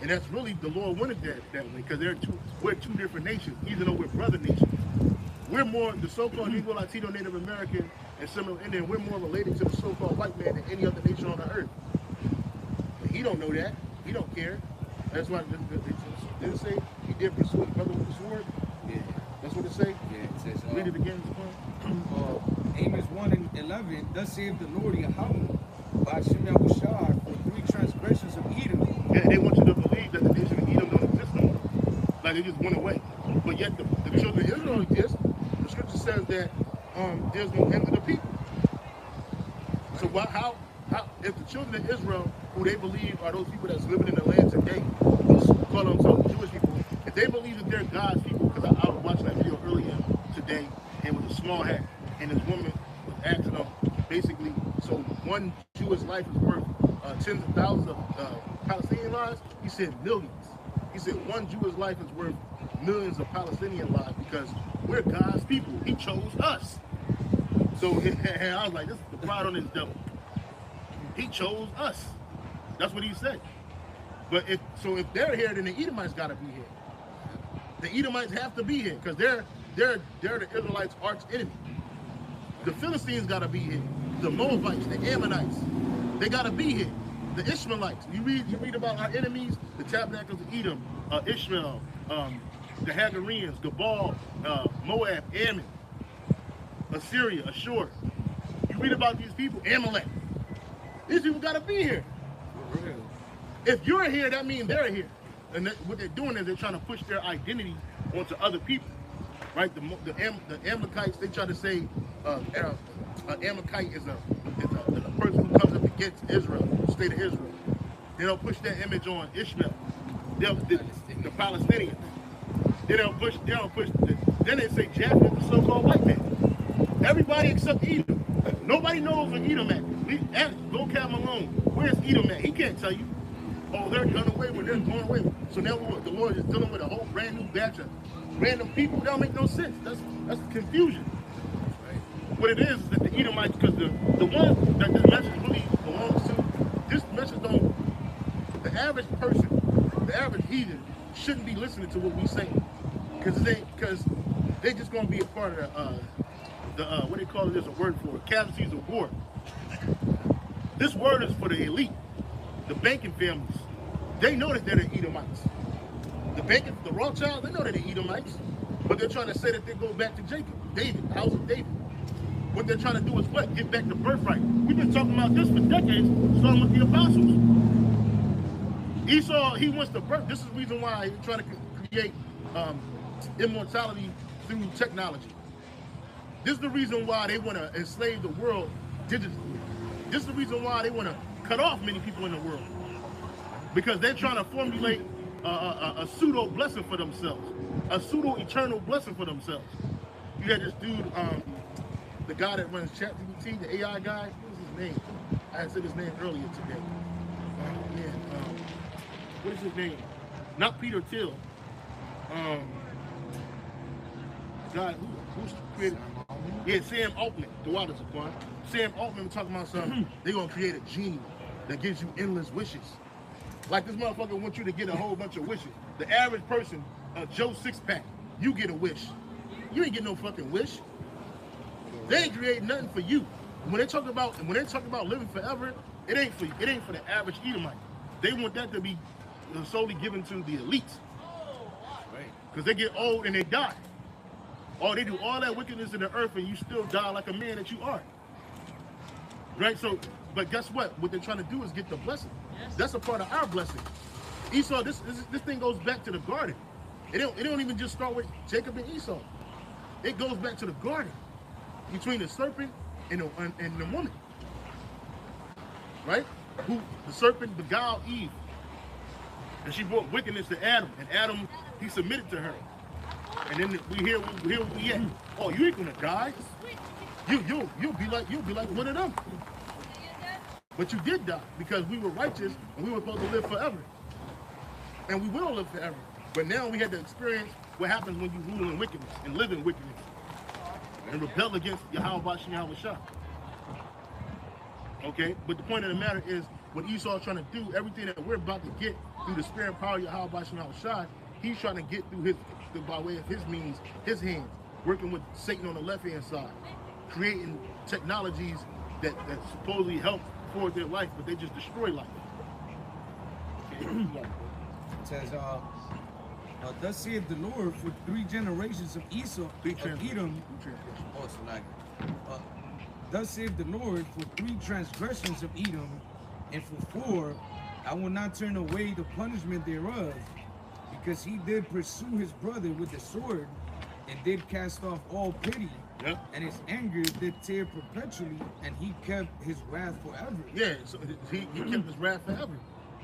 And that's really, the Lord wanted that way, because we're 2 different nations, even though we're brother nations. We're more, the so-called Negro, Latino, Native American, and Seminole Indian, we're more related to the so-called white man than any other nation on the earth. But he don't know that. He don't care. That's why did it say he did pursue his brother with the sword? Yeah. That's what it say? Yeah, it says, Read it again. Amos 1:11, "Thus saith the Lord Yahweh by Gmshawaii, for 3 transgressions of Edom." Yeah, they want you to believe that the nation of Edom don't exist no more. Like they just went away. But yet the children of Israel exist. The scripture says that there's no end to the people. So how if the children of Israel, who they believe are those people that's living in the land today, those who call themselves Jewish people, if they believe that they're God's people, because I was watching that video earlier today, and it was a small hat, and this woman was asking them, basically, so one Jewish life is worth tens of thousands of Palestinian lives? He said millions. He said one Jewish life is worth millions of Palestinian lives, because we're God's people. He chose us. So and I was like, this is the pride on this devil. He chose us. That's what he said. But if they're here, then the Edomites got to be here. The Edomites have to be here, because they're the Israelites' arch enemy. The Philistines got to be here. The Moabites, the Ammonites, they got to be here. The Ishmaelites. You read about our enemies, the Tabernacles of Edom, Ishmael, the Hagareans, Gabal, Moab, Ammon, Assyria, Ashur. You read about these people, Amalek. These people got to be here. For real. If you're here, that means they're here. And what they're doing is they're trying to push their identity onto other people. Right? The Amalekites, they try to say Amalekite is a person who comes up against Israel, the state of Israel. They don't push that image on Ishmael. The Palestinians. Then they say Japheth is the so-called white man. Everybody except Edom. Nobody knows where Edom at. Go Cal Malone. Where's Edom at? He can't tell you. Oh, they're done away with. They're going away with. So now the Lord is dealing with a whole brand new batch of random people. That don't make no sense. That's confusion. What it is that the Edomites, because the one that this message really belongs to, this message don't. The average person, the average heathen, shouldn't be listening to what we say, because they just gonna be a part of the what they call it, there's a word for it, casualties of war. This word is for the elite, the banking families. They know that they're the Edomites. The Rothschilds, they know they're the Edomites, but they're trying to say that they go back to Jacob, David, the house of David. What they're trying to do is what? Get back the birthright. We've been talking about this for decades, starting with the apostles. Esau, he wants the birth. This is the reason why he's trying to create immortality through technology. This is the reason why they want to enslave the world digitally. This is the reason why they want to cut off many people in the world. Because they're trying to formulate a pseudo blessing for themselves, a pseudo eternal blessing for themselves. You had this dude, the guy that runs ChatGPT, the AI guy. What is his name? I had said his name earlier today. What is his name? Not Peter Thiel. God, who's created? Yeah, Sam Altman. The water's a point. Sam Altman was talking about something. They're gonna create a genie that gives you endless wishes. Like this motherfucker wants you to get a whole bunch of wishes. The average person, Joe Sixpack, you get a wish. You ain't get no fucking wish. They ain't creating nothing for you. When they talk about living forever, it ain't for the average Edomite. They want that to be solely given to the elites. Right. Because they get old and they die. Or they do all that wickedness in the earth and you still die like a man that you are. Right? So, but guess what? What they're trying to do is get the blessing. That's a part of our blessing. Esau, this thing goes back to the garden. It don't even just start with Jacob and Esau. It goes back to the garden between the serpent and the woman. Right? Who the serpent beguiled Eve. And she brought wickedness to Adam. And Adam, he submitted to her. And then we hear we at. Oh, you ain't gonna die. You'll be like one of them. But you did die because we were righteous and we were supposed to live forever. And we will live forever. But now we had to experience what happens when you rule in wickedness and live in wickedness and rebel against Yahweh Shah. Okay? But the point of the matter is, what Esau is trying to do, everything that we're about to get through the spirit and power of Yahweh Shah, he's trying to get through by way of his means, his hands, working with Satan on the left-hand side, creating technologies that supposedly help forward their life, but they just destroy life. Okay? It says, thus saith the Lord, for 3 generations of Esau, of Edom, thus saith the Lord, for 3 transgressions of Edom, and for 4, I will not turn away the punishment thereof, because he did pursue his brother with the sword, and did cast off all pity, and his anger did tear perpetually, and he kept his wrath forever. Yeah, so he kept his wrath forever.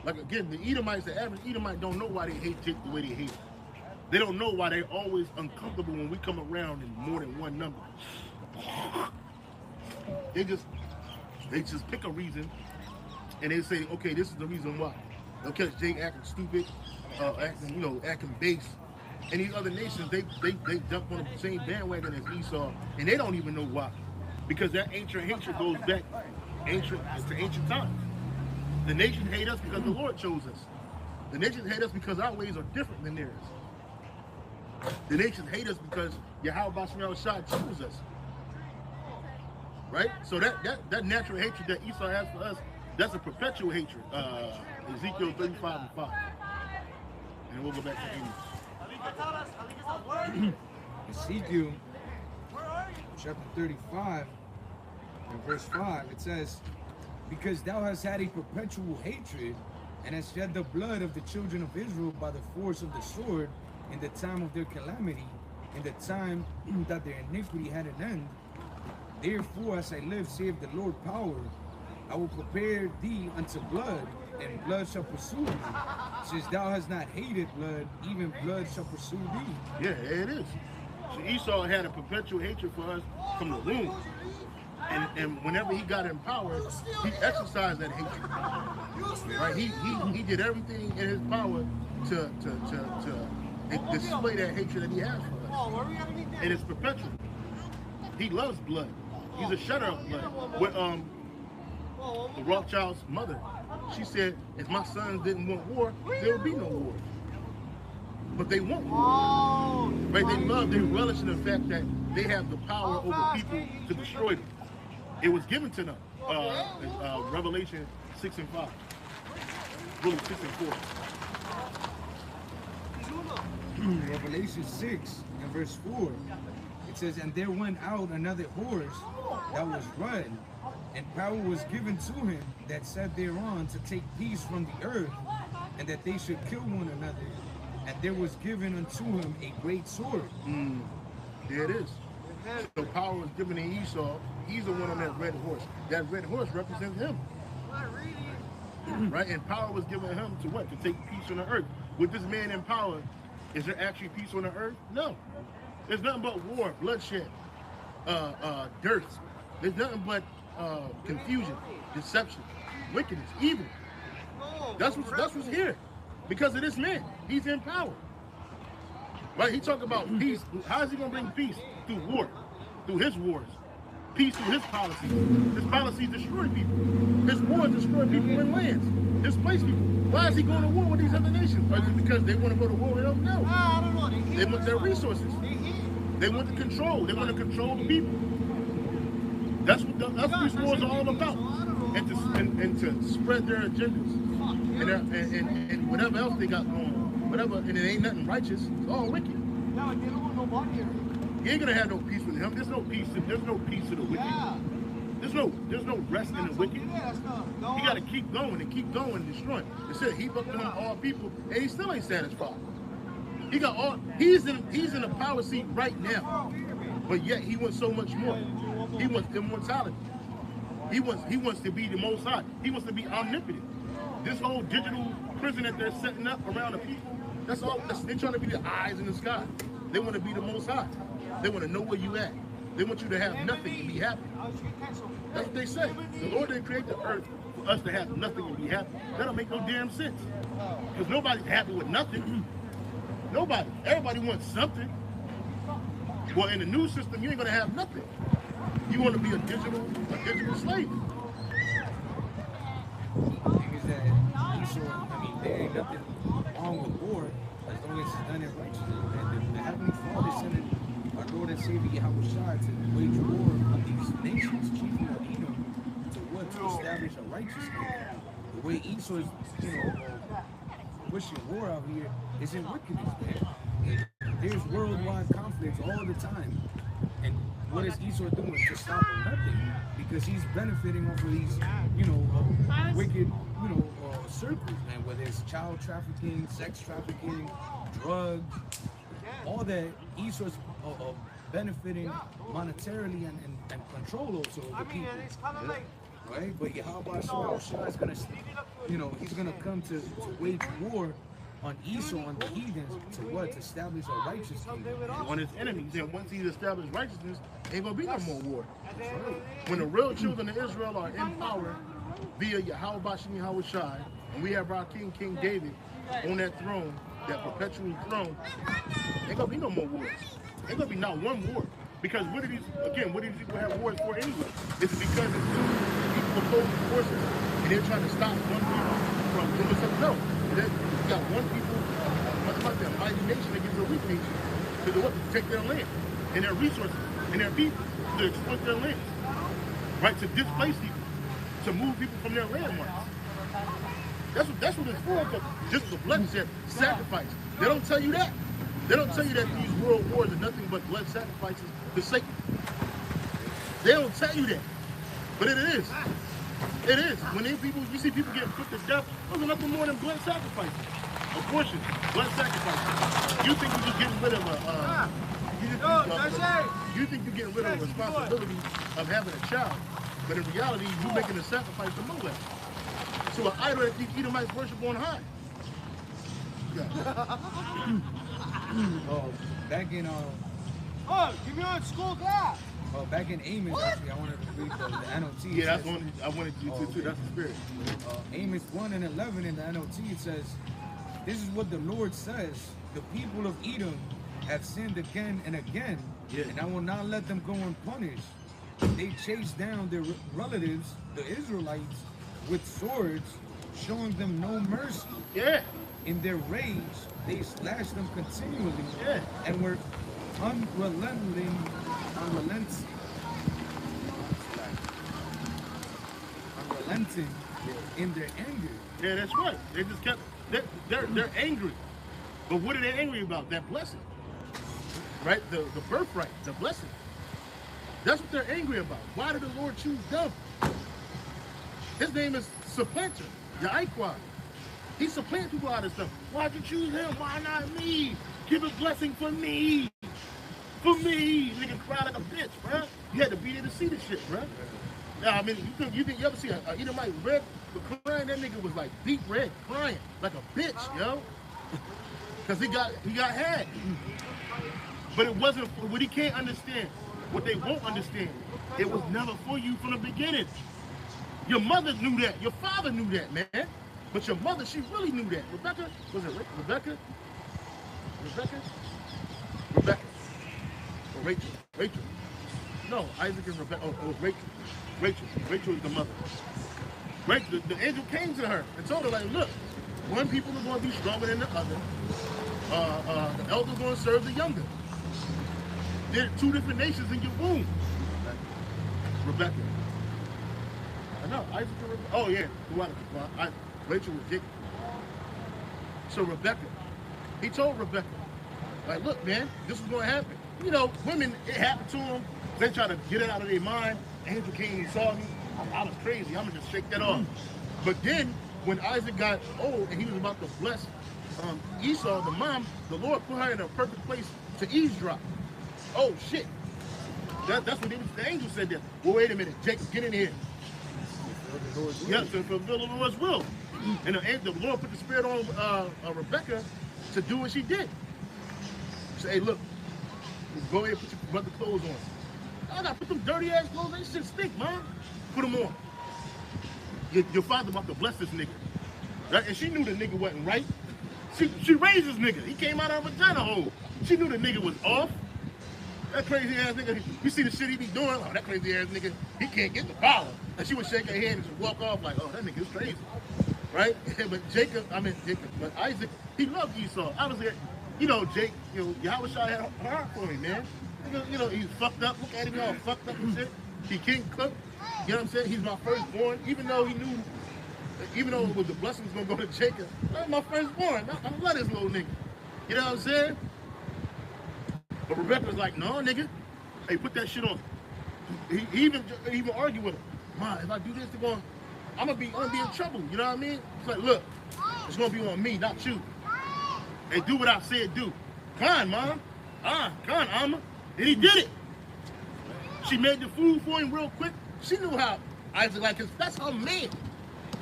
Like again, the Edomites, the average Edomite don't know why they hate Jake the way they hate him. They don't know why they're always uncomfortable when we come around in more than one number. They just pick a reason and they say, okay, this is the reason why. They'll catch Jake acting stupid, acting base. And these other nations, they jump on the same bandwagon as Esau, and they don't even know why. Because that ancient hatred goes back to ancient times. The nations hate us because the Lord chose us. The nations hate us because our ways are different than theirs. The nations hate us because Yahweh Shah chose us. Right? So that natural hatred that Esau has for us, that's a perpetual hatred. Ezekiel 35:5. And we'll go back to Amos. Ezekiel chapter 35 and verse 5, it says, because thou hast had a perpetual hatred, and hast shed the blood of the children of Israel by the force of the sword in the time of their calamity, in the time that their iniquity had an end. Therefore, as I live, saith the Lord power, I will prepare thee unto blood, and blood shall pursue thee. Since thou hast not hated blood, even blood shall pursue thee. Yeah, it is. So Esau had a perpetual hatred for us from the womb. And whenever he got in power, he exercised that hatred. Right? He did everything in his power to display that hatred that he has for us. And it's perpetual. He loves blood. He's a shedder of blood. With the Rothschild's mother, she said, if my sons didn't want war, there would be no war. But they want war. Right? They relish in the fact that they have the power over people to destroy them. It was given to them. Revelation 6 and 5. Really 6 and 4. Revelation 6 and verse 4. It says, and there went out another horse that was red, and power was given to him that sat thereon to take peace from the earth, and that they should kill one another. And there was given unto him a great sword. There it is. So power was given to Esau. He's the one on that red horse. That red horse represents him. Right? And power was given him to what? To take peace on the earth. With this man in power, is there actually peace on the earth? No. There's nothing but war, bloodshed, dearth. There's nothing but confusion, deception, wickedness, evil. That's what's here. Because of this man. He's in power. Right? He talk about peace. How is he going to bring peace? Through war. Through his wars. Peace through his policies. His policies destroy people. His wars destroy people in lands. Displace people. Why is he going to war with these other nations? Is it because they want to go to war with him? No. They want their resources. They want to control. They want to control the people. That's what these wars are all about. And to spread their agendas. And whatever else they got going, whatever, and it ain't nothing righteous. It's all wicked. You ain't gonna have no peace with him. There's no peace. There's no peace to the wicked. There's no rest in the wicked. He got to keep going and destroying. It said heap up to him all people, and he still ain't satisfied. He got all. He's in a power seat right now, but yet he wants so much more. He wants immortality. He wants to be the Most High. He wants to be omnipotent. This whole digital prison that they're setting up around the people, that's all. They're trying to be the eyes in the sky. They want to be the Most High. They want to know where you at. They want you to have nothing and be happy. That's what they say. The Lord didn't create the earth for us to have nothing and be happy. That don't make no damn sense. Because nobody's happy with nothing. Nobody. Everybody wants something. Well, in the new system, you ain't gonna have nothing. You want to be a digital slave. There ain't nothing wrong with war as long as it's done in righteousness. And the Heavenly Father sending our Lord and Savior Yahweh to wage war on these nations, chiefly on Edom, to establish a righteous kingdom. The way Esau is, pushing war out here is in wickedness, man. There's worldwide conflicts all the time. And what is Esau doing to stop nothing? Because he's benefiting off of these, wicked, circles, man, whether it's child trafficking, sex trafficking, drugs, all that. Esau's benefiting monetarily and control also of the people. Right? But Yahweh is gonna, he's gonna come to wage war on Esau, on the heathens, to establish a righteous kingdom. On his enemies, and once he's established righteousness, ain't gonna be no more war. When the real children of Israel are in power via Yahweh Shai, and we have our King David on that throne, that perpetual throne, ain't gonna be no more wars. Ain't gonna be not one war. Because what do these people have wars for anyway? It's because it's people opposing forces, and they're trying to stop one people from doing something else. You got one people, much like a mighty nation against a weak nation, to do what? To protect their land, and their resources, and their people, to exploit their lands. Right? To displace people, to move people from their landmarks. That's what it's for. Just the bloodshed, sacrifice. They don't tell you that. They don't tell you that these world wars are nothing but blood sacrifices to Satan. They don't tell you that. But it is. It is. When you see people getting put to death, those are nothing more than blood sacrifices. Abortion, blood sacrifices. You think you're just getting rid of you think you're getting rid of the responsibility of having a child. But in reality, you're making a sacrifice to Moab. So an idol that these Edomites worship on high. Back in give me on school class. Back in Amos, actually, I wanted to read the NOT. Yeah, that's one I wanted you to too. That's the spirit. Amos 1 and 11 in the NOT, it says, "This is what the Lord says: the people of Edom have sinned again and again, and I will not let them go unpunished. They chased down their relatives, the Israelites, with swords, showing them no mercy. Yeah. In their rage, they slashed them continually, and were relenting in their anger. Yeah, that's right. They just kept, they're angry. But what are they angry about? That blessing. Right? The birthright, the blessing. That's what they're angry about. Why did the Lord choose them? His name is Supplanter, Yahweh. He supplants people out of stuff. Why'd you choose him? Why not me? Give a blessing for me. For me. Nigga cry like a bitch, bro. You had to be there to see the shit, bro. Now, I mean, you ever see a Edomite red? But crying, that nigga was like deep red, crying like a bitch, yo. Because he got had. But it wasn't, what he can't understand, what they won't understand, it was never for you from the beginning. Your mother knew that. Your father knew that, man. But your mother, she really knew that. Rebecca, was it Rebecca? Rebecca? Rebecca. Or Rachel. Rachel. No, Isaac and Rebecca. Oh, it was Rachel. Rachel. Rachel is the mother. Rachel, the angel came to her and told her, like, look, one people are going to be stronger than the other. The elder's going to serve the younger. There are two different nations in your womb. Rebecca. I know, Isaac and Rebecca. Oh, yeah. Rachel was Jacob. So Rebecca, he told Rebecca, like, look, man, this is going to happen. You know, women, it happened to them. They try to get it out of their mind. Angel came and saw me. I was crazy. I'm going to just shake that off. But then, when Isaac got old and he was about to bless Esau, the mom, the Lord put her in a perfect place to eavesdrop. Oh, shit. That's what the angel said there. Well, wait a minute. Jacob, get in here. Yeah, to fulfill the Lord's will. And the Lord put the spirit on Rebecca to do what she did. She said, hey, look, go ahead and put your brother clothes on. I gotta put them dirty ass clothes on. This shit stink, man. Put them on. Your father about to bless this nigga. Right? And she knew the nigga wasn't right. She raised this nigga. He came out of her vagina hole. She knew the nigga was off. That crazy ass nigga, you see the shit he be doing? Oh, that crazy ass nigga, he can't get the power. And she would shake her hand and just walk off like, oh, that nigga's crazy. Right? But but Isaac, he loved Esau. I was there, you know, Yahweh had a heart for me, man. You know, he's fucked up. Look at him all fucked up and shit. He can't cook. You know what I'm saying? He's my firstborn, even though it was the blessing was gonna go to Jacob. That's my firstborn. I love this little nigga. You know what I'm saying? But Rebecca was like, no, nigga. Hey, put that shit on. He even argued with her. Ma, if I do this, I'm gonna be in trouble. You know what I mean? It's like, look, it's gonna be on me, not you. Hey, do what I said do. Come on, Mom. Come on, Alma. And he did it. She made the food for him real quick. She knew how Isaac like his. That's her man.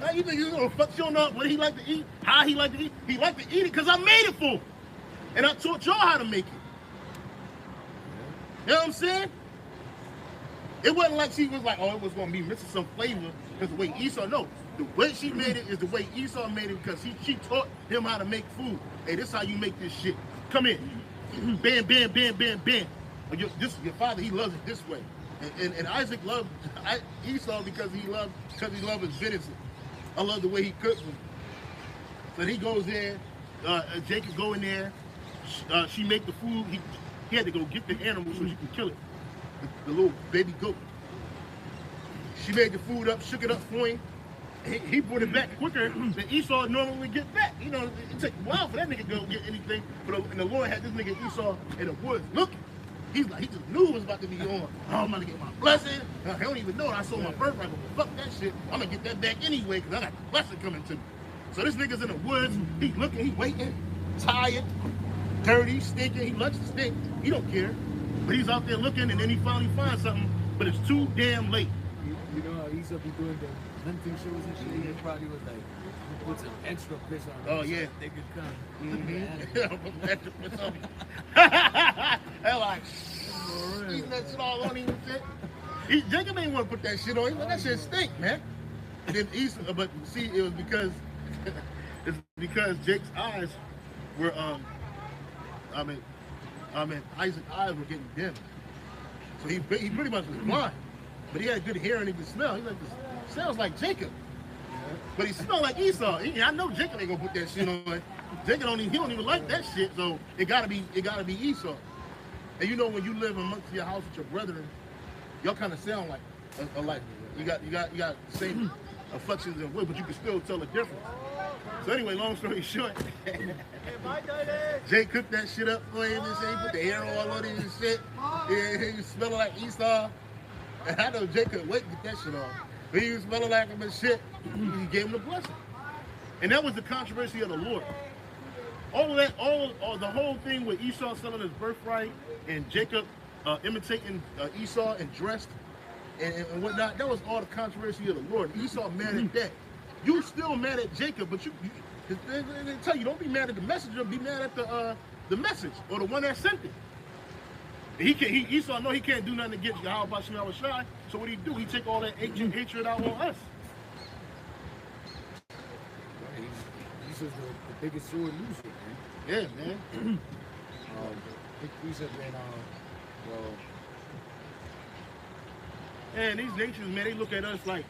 Now, you think you're gonna fuck you up what he like to eat, how he like to eat? He like to eat it because I made it for him. And I taught y'all how to make it. You know what I'm saying? It wasn't like she was like, oh, it was going to be missing some flavor because the way Esau, no. The way she made it is the way Esau made it because she taught him how to make food. Hey, this is how you make this shit. Come in. Bam, bam, bam, bam, bam. Your father, he loves it this way. And Isaac loved Esau because he loved his venison. I love the way he cooks them. So he goes there, Jacob go in there, she make the food. He had to go get the animal so she could kill it. The little baby goat. She made the food up, shook it up for him. He brought it back quicker than Esau normally get back. You know, it took a while for that nigga to go get anything. And the Lord had this nigga Esau in the woods looking. He's like, he just knew it was about to be on. Oh, I'm about to get my blessing. I don't even know I sold my birthright, but fuck that shit. I'm gonna get that back anyway because I got the blessing coming to me. So this nigga's in the woods. He looking, he waiting, tired, dirty, stinking. He loves to stink. He don't care. But he's out there looking, and then he finally finds something, but it's too damn late. You know how he used to be doing the hunting shows and shit? He probably was like, put some extra piss on them. Oh, yeah. They could come. Put extra piss on me. They're like, eating that shit all on him and shit. Jacob ain't want to put that shit on him. Like, that shit stink, man. And then Esau, but see, it was because Jake's eyes were, Isaac's eyes were getting dim. So he pretty much was blind. But he had good hearing and good smell. He's like, this sounds like Jacob. But he smelled like Esau. I know Jacob ain't gonna put that shit on. Jacob don't even like that shit. So it gotta be Esau. And you know when you live amongst your house with your brethren, y'all kind of sound like you got the same afflictions and wood, but you can still tell the difference. So anyway, long story short, Jay cooked that shit up for him and said he put the hair all on it and shit. Yeah, he was smelling like Esau. And I know Jay couldn't wait to get that shit off. But he was smelling like him and shit. He gave him the blessing. And that was the controversy of the Lord. All of that, the whole thing with Esau selling his birthright and Jacob imitating Esau and dressed and whatnot, that was all the controversy of the Lord. Esau mad at that. You still mad at Jacob, but they tell you, don't be mad at the messenger, be mad at the message or the one that sent it. Esau know he can't do nothing against Yahweh, so what do? He take all that ancient hatred out on us. He's just the biggest sword loser, man. Yeah, man. Big piece of it, And these nations, man, they look at us like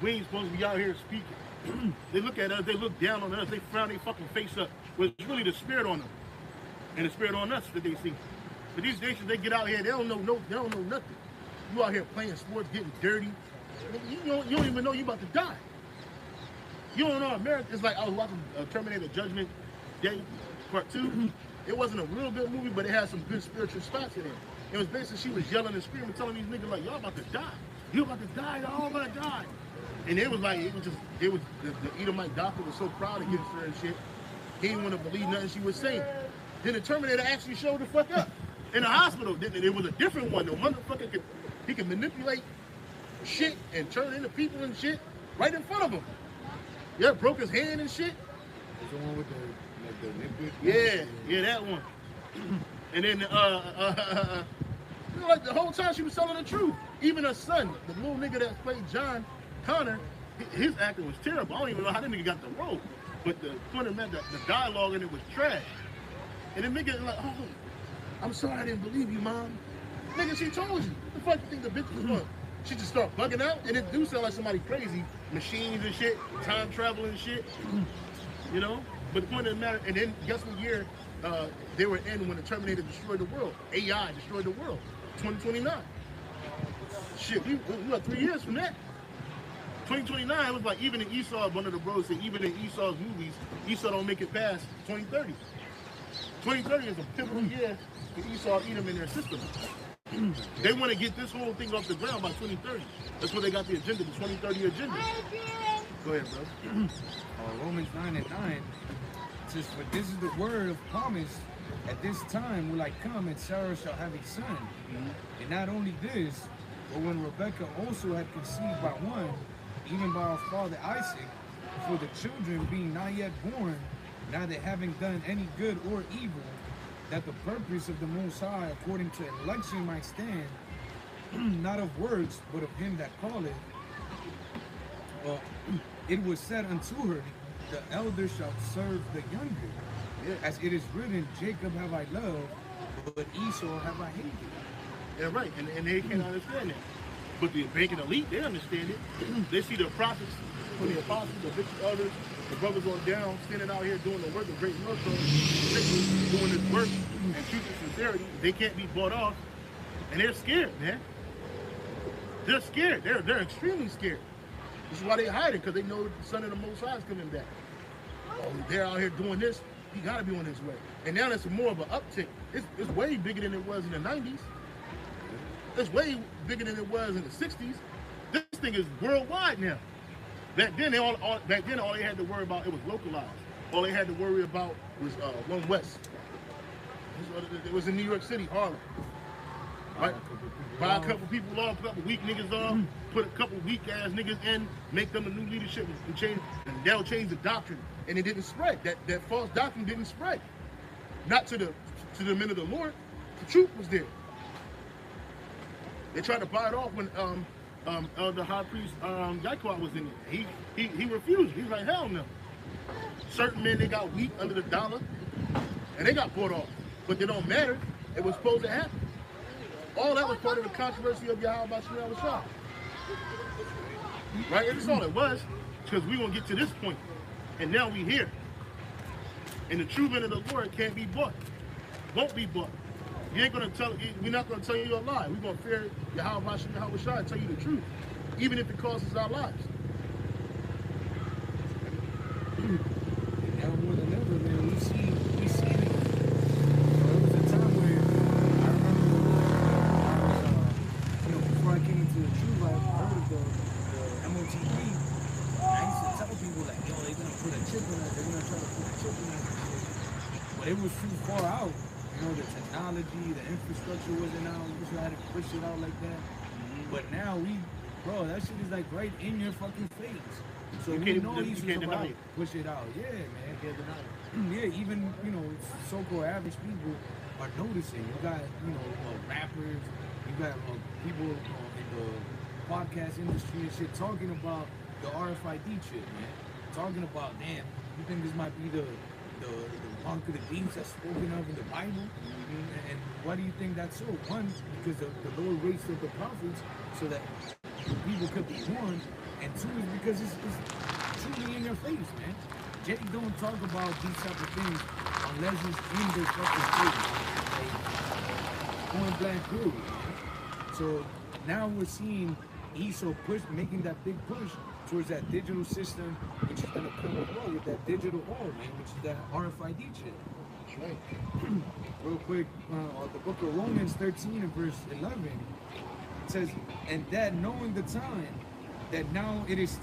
we ain't supposed to be out here speaking. They look at us, they look down on us, they frown their fucking face up. Well, it's really the spirit on them and the spirit on us that they see. But these nations, they get out here, they don't know nothing. You out here playing sports, getting dirty. You don't even know you about to die. You don't know America. It's like I was watching Terminator Judgment Day Part 2. It wasn't a real good movie, but it had some good spiritual spots in it. It was basically she was yelling and screaming, telling these niggas like, y'all about to die. You about to die, y'all all gonna die. And it was the Edomite doctor was so proud against her and shit. He didn't want to believe nothing she was saying. Then the Terminator actually showed the fuck up. In the hospital, it was a different one. The motherfucker could manipulate shit and turn into people and shit right in front of him. Yeah, broke his hand and shit. Is the one with the nipple? Yeah, that one. And then, like the whole time she was telling the truth. Even her son, the little nigga that played John Connor, his acting was terrible. I don't even know how that nigga got the role. But the point of the dialogue in it was trash. And the nigga like, oh, I'm sorry I didn't believe you, Mom. Nigga, she told you. What the fuck you think the bitch was doing? She just start bugging out, and it do sound like somebody crazy. Machines and shit, time travel and shit. You know? But the point of the matter, and then guess what year they were in when the Terminator destroyed the world? AI destroyed the world. 2029. Shit, we got 3 years from that. 2029, it was like even in Esau, one of the bros said, even in Esau's movies, Esau don't make it past 2030. 2030 is a pivotal year for Esau Edom in their system. They want to get this whole thing off the ground by 2030. That's where they got the agenda, the 2030 agenda. Go ahead, bro. Romans 9:9 says, "For this is the word of promise. At this time will I come, and Sarah shall have a son." And not only this, but when Rebekah also had conceived by one, even by our father Isaac, for the children being not yet born, neither having done any good or evil, that the purpose of the Most High according to election might stand, not of works, but of him that calleth. It was said unto her, the elder shall serve the younger. Yeah. As it is written, Jacob have I loved, but Esau have I hated. Yeah, right, and they can't understand that. But the banking elite, they understand it. They see the prophets, when the apostles, the bishop elders, the brothers on down, standing out here doing the work of great military, doing this work and truth and sincerity. They can't be bought off, and they're scared, man. They're scared. They're extremely scared. This is why they hide it, because they know the Son of the Most High is coming back. Oh, they're out here doing this. He got to be on his way. And now it's more of an uptick. It's way bigger than it was in the 90s. It's way bigger than it was in the 60s. This thing is worldwide now. Back then, all they had to worry about, it was localized. All they had to worry about was One West. It was in New York City, Harlem. Right? Buy a couple people off, a couple weak niggas off, put a couple weak ass niggas in, make them a new leadership, and change, and they'll change the doctrine. And it didn't spread. That false doctrine didn't spread. Not to the men of the Lord. The truth was there. They tried to buy it off when the high priest Yahweh was in it. He refused. He was like, hell no. Certain men, they got weak under the dollar, and they got bought off. But it don't matter. It was supposed to happen. All that was part of the controversy of Yahweh Shah. Right? And that's all it was, because we gonna get to this point. And now we here. And the true men of the Lord can't be bought. Won't be bought. You ain't gonna tell. We're not gonna tell you a lie. We're gonna fear Yahweh Shah and tell you the truth, even if it costs us our lives. And now more than ever, man, we see it. There was a time where I remember before I came into the truth, I heard of the MOTP. I used to tell people like, yo, they're gonna put a chip in us, they're gonna try to put a chip in us and shit. But it was too far out. The technology, the infrastructure wasn't out. We just had to push it out like that. But now that shit is like right in your fucking face. So we know he's about to push it out. Yeah, man. Can't deny it. Yeah, even, so-called average people are noticing. You got, rappers, you got people in the podcast industry and shit talking about the RFID chip, man. Talking about, damn, you think this might be the mark of the beast that's spoken of in the Bible? And why do you think that's so? One, because of the lower rates of the prophets, so that people could be warned. And two is because it's truly in your face, man. Jake don't talk about these type of things unless it's in their fucking face. Like, point blank period, man. So now we're seeing ESO making that big push towards that digital system, which is going to come along with that digital all, man, which is that RFID chip. That's right. Real quick, the book of Romans 13 and verse 11, it says, and that knowing the time, that now it is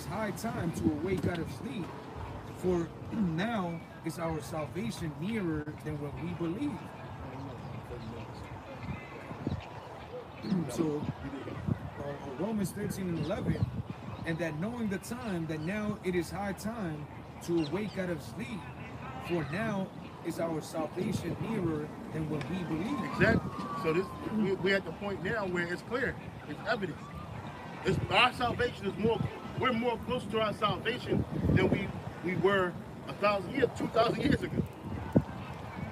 high time to awake out of sleep, for now is our salvation nearer than when we believe. So, Romans 13 and 11, and that knowing the time, that now it is high time to awake out of sleep, for now is our salvation nearer than when we believe. Exactly. So we're at the point now where it's clear, it's evident. Our salvation is we're more close to our salvation than we were 1,000 years, 2,000 years ago.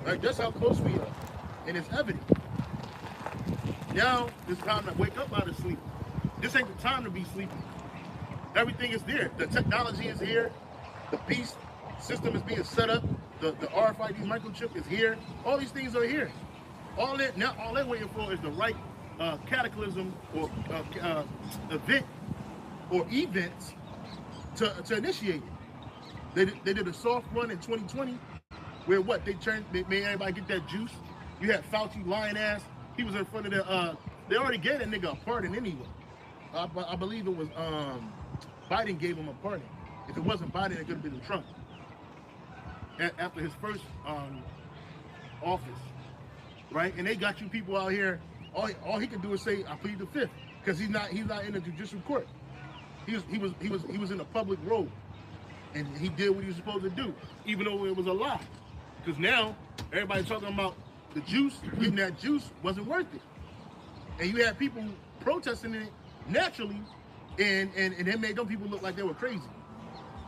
Right? That's how close we are. And it's evident. Now it's time to wake up out of sleep. This ain't the time to be sleeping. Everything is there. The technology is here. The peace system is being set up. The RFID microchip is here. All these things are here. All they're waiting for is the right cataclysm or event or events to initiate it. They did a soft run in 2020 where they made everybody get that juice. You had Fauci lying ass. He was in front of they already gave that nigga a pardon anyway. I believe it was Biden gave him a pardon. If it wasn't Biden, it could have been Trump. After his first office, right? And they got you people out here. All he can do is say, "I plead the fifth," because he's not in the judicial court. He was in a public role, and he did what he was supposed to do, even though it was a lie. Because now everybody's talking about the juice. Getting that juice wasn't worth it, and you had people protesting it naturally, and it made them people look like they were crazy.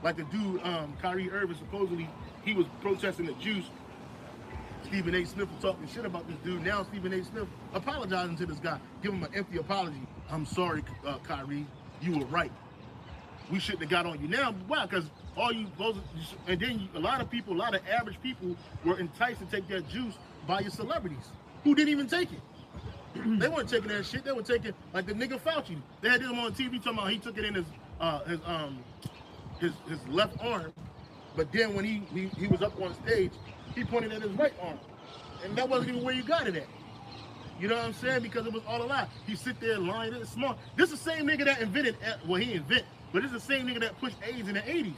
Like the dude, Kyrie Irving, supposedly he was protesting the juice. Stephen A. Smith was talking shit about this dude. Now Stephen A. Smith apologizing to this guy, give him an empty apology. I'm sorry, Kyrie, you were right. We shouldn't have got on you. Now, why? Because and then a lot of average people were enticed to take that juice by your celebrities who didn't even take it. They weren't taking that shit. They were taking, like the nigga Fauci. They had him on TV talking about he took it in his left arm, but then when he was up on stage, he pointed at his right arm, and that wasn't even where you got it at. You know what I'm saying? Because it was all a lie. He sit there lying. It's smart. This is the same nigga that invented, well, he invented, but this is the same nigga that pushed AIDS in the 80s.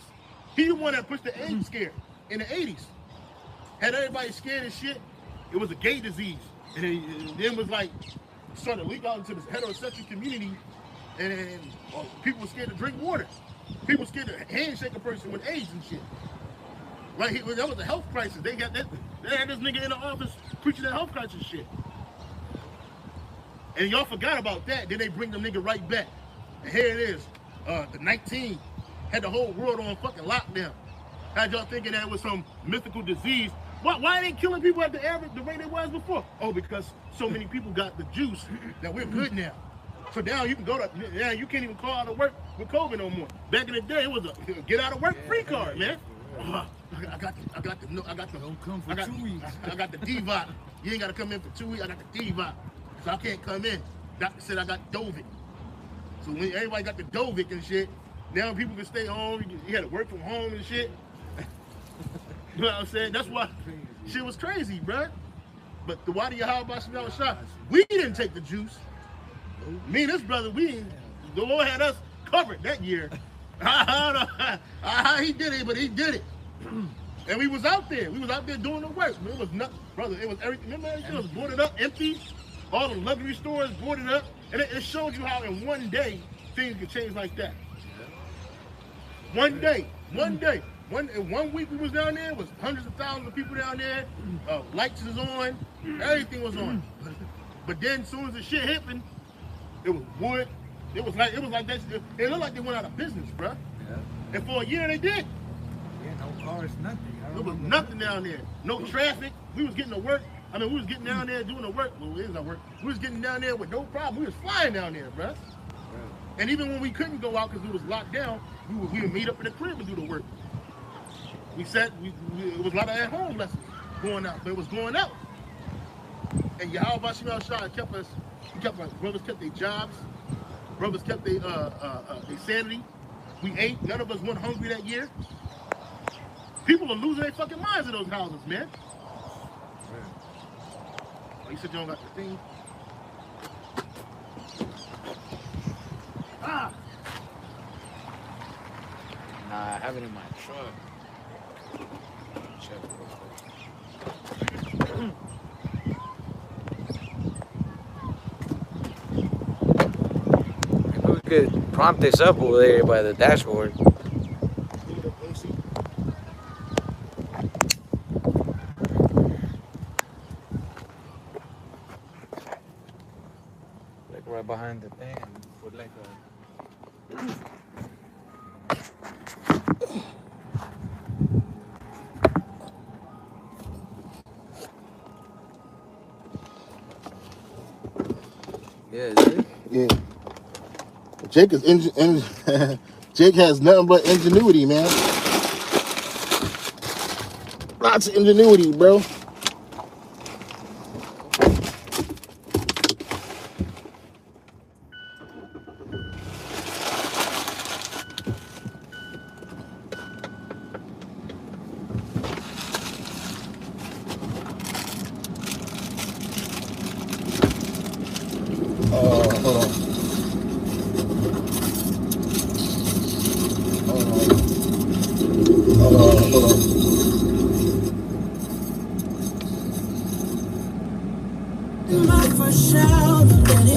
He the one that pushed the AIDS scare in the 80s. Had everybody scared as shit. It was a gay disease. And then was like, started to leak out into this heterosexual community, and people were scared to drink water. People were scared to handshake a person with AIDS and shit. Right? That was a health crisis. They had this nigga in the office preaching that health crisis shit. And y'all forgot about that. Then they bring the nigga right back. And here it is. The 19 had the whole world on fucking lockdown. Had y'all thinking that it was some mythical disease. Why ain't killing people at the rate it was before? Oh, because so many people got the juice that we're good now. So now you can you can't even call out of work with COVID no more. Back in the day, it was a get out of work free card, man. I got the Don't come for 2 weeks. I got the DVOT. You ain't got to come in for 2 weeks. I got the DVOT. So I can't come in. Doctor said I got Dovic. So when everybody got the Dovic and shit, Now people can stay home. You had to work from home and shit. You know what I'm saying? That's why shit was crazy, bruh. But the why do you how about some y'all shot? We didn't take the juice. Me and this brother, the Lord had us covered that year. I don't know how he did it, but he did it. And we was out there. We was out there doing the work. It was nothing, brother. It was everything. Remember everything was boarded up, empty. All the luxury stores boarded up. And it showed you how in one day things could change like that. One day. In 1 week we was down there, it was hundreds of thousands of people down there. Lights was on, everything was on. But then as soon as the shit happened, it was wood. It was like that. It looked like they went out of business, bro. Yeah. And for a year they did. Yeah, no cars, nothing. There was nothing down there. No traffic. We was getting to work. I mean, we was getting down there doing the work. Well, it is our work. We was getting down there with no problem. We was flying down there, bro. Yeah. And even when we couldn't go out because we was locked down, we would meet up in the crib and do the work. We said it was a lot of at-home lessons going out, but it was going out. And Yahweh Shema Shah kept us. Brothers kept their jobs. Brothers kept their sanity. We ate. None of us went hungry that year. People are losing their fucking minds in those houses, man. Oh, you said you don't got the thing? Ah! Nah, I have it in my truck. Check real quick. Maybe we could prompt this up over there by the dashboard. Like right behind the thing and put like a... Yeah, is it? Yeah. Jake is Jake has nothing but ingenuity, man. Lots of ingenuity, bro. Hold on.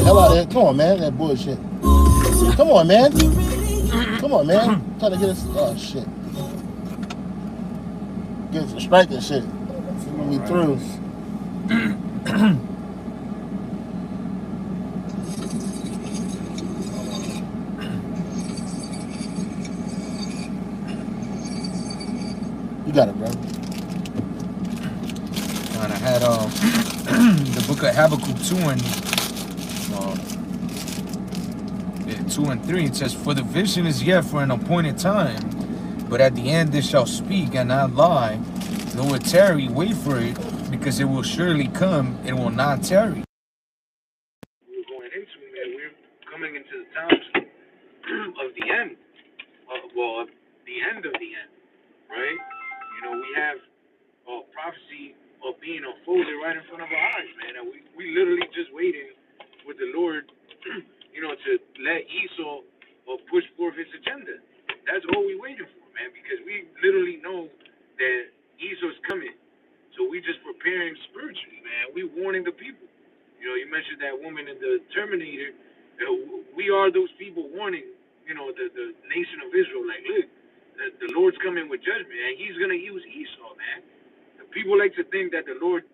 Hell out of there. Come on, man. That bullshit. Come on, man. Come on, man. Trying to get us. Oh, shit. Get us a strike and shit. When we through. You got it, bro. And I had the book of Habakkuk 2 and 3. It says, "For the vision is yet for an appointed time, but at the end it shall speak and not lie. Though it tarry, wait for it, because it will surely come, it will not tarry." We're going into, man, we're coming into the times of the end. Of the end of the end, right? You know, we have prophecy of being unfolded right in front of our eyes, man. And we literally just waiting with the Lord, you know, to let Esau push forth his agenda. That's all we waiting for, man, because we literally know that Esau's coming. So we just preparing spiritually, man. We warning the people. You know, you mentioned that woman in the Terminator. We are those people warning, you know, the nation of Israel, like, look, the Lord's coming with judgment, and he's going to use Esau, man. People like to think that the Lord,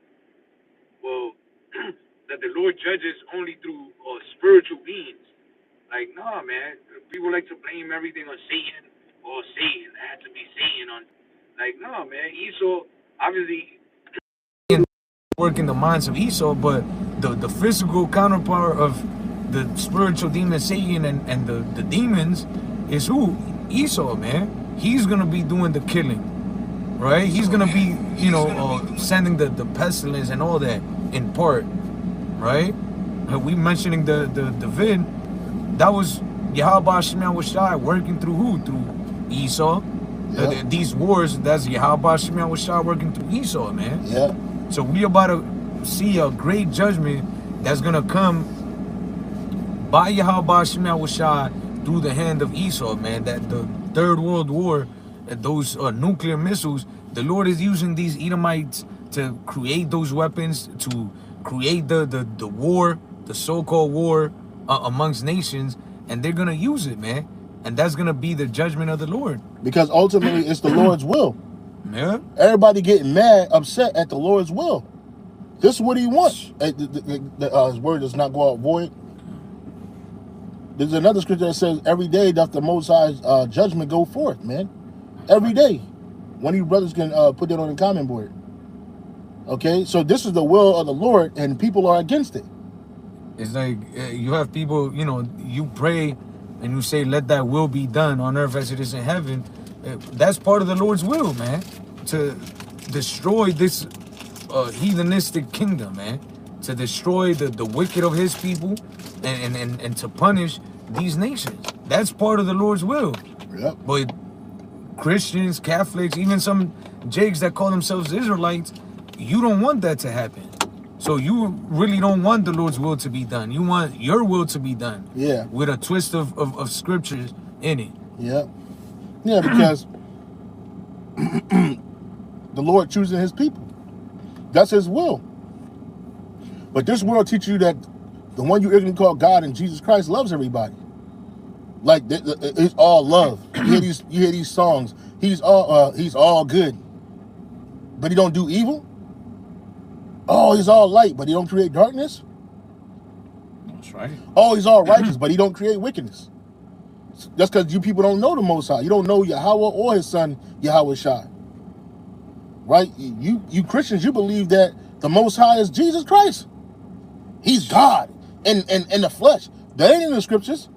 that the Lord judges only through spiritual beings. Like, nah, man. People like to blame everything on Satan, or Satan. It had to be Satan on. Like, nah, man. Esau, obviously, work in the minds of Esau, but the physical counterpart of the spiritual demon Satan and the demons is who? Esau, man. He's gonna be doing the killing, right? He's gonna be, you know, sending the pestilence and all that in part, right? We mentioning the vid, that was Yahweh Shema Shai working through who? Through Esau. Yeah. These wars, that's Yahweh Shema Shai working through Esau, man. Yeah. So we about to see a great judgment that's gonna come by Yahweh Shema Shai through the hand of Esau, man. That the Third World War, those nuclear missiles, the Lord is using these Edomites to create those weapons, to create the war, the so-called war amongst nations, and they're gonna use it, man. And that's gonna be the judgment of the Lord. Because ultimately it's the Lord's will. Yeah. Everybody getting mad, upset at the Lord's will. This is what he wants. His word does not go out void. There's another scripture that says every day doth the Most High's judgment go forth, man. Every day. One of you brothers can put that on the comment board. Okay, so this is the will of the Lord, and people are against it. It's like you have people, you know, you pray and you say, let that will be done on earth as it is in heaven. That's part of the Lord's will, man. To destroy this heathenistic kingdom, man. To destroy the wicked of his people and to punish these nations. That's part of the Lord's will. Yep. But Christians, Catholics, even some jakes that call themselves Israelites, you don't want that to happen. So you really don't want the Lord's will to be done. You want your will to be done. Yeah. With a twist of scriptures in it. Yeah. Yeah, because the Lord choosing his people. That's his will. But this world teaches you that the one you ignorantly call God and Jesus Christ loves everybody. Like it's all love. You hear these songs. He's all good, but he don't do evil. Oh, he's all light, but he don't create darkness. That's right. Oh, he's all righteous, but he don't create wickedness. That's because you people don't know the Most High. You don't know Yahweh or his son Yahweh Shai. Right? You Christians, you believe that the Most High is Jesus Christ. He's God in the flesh. That ain't in the scriptures.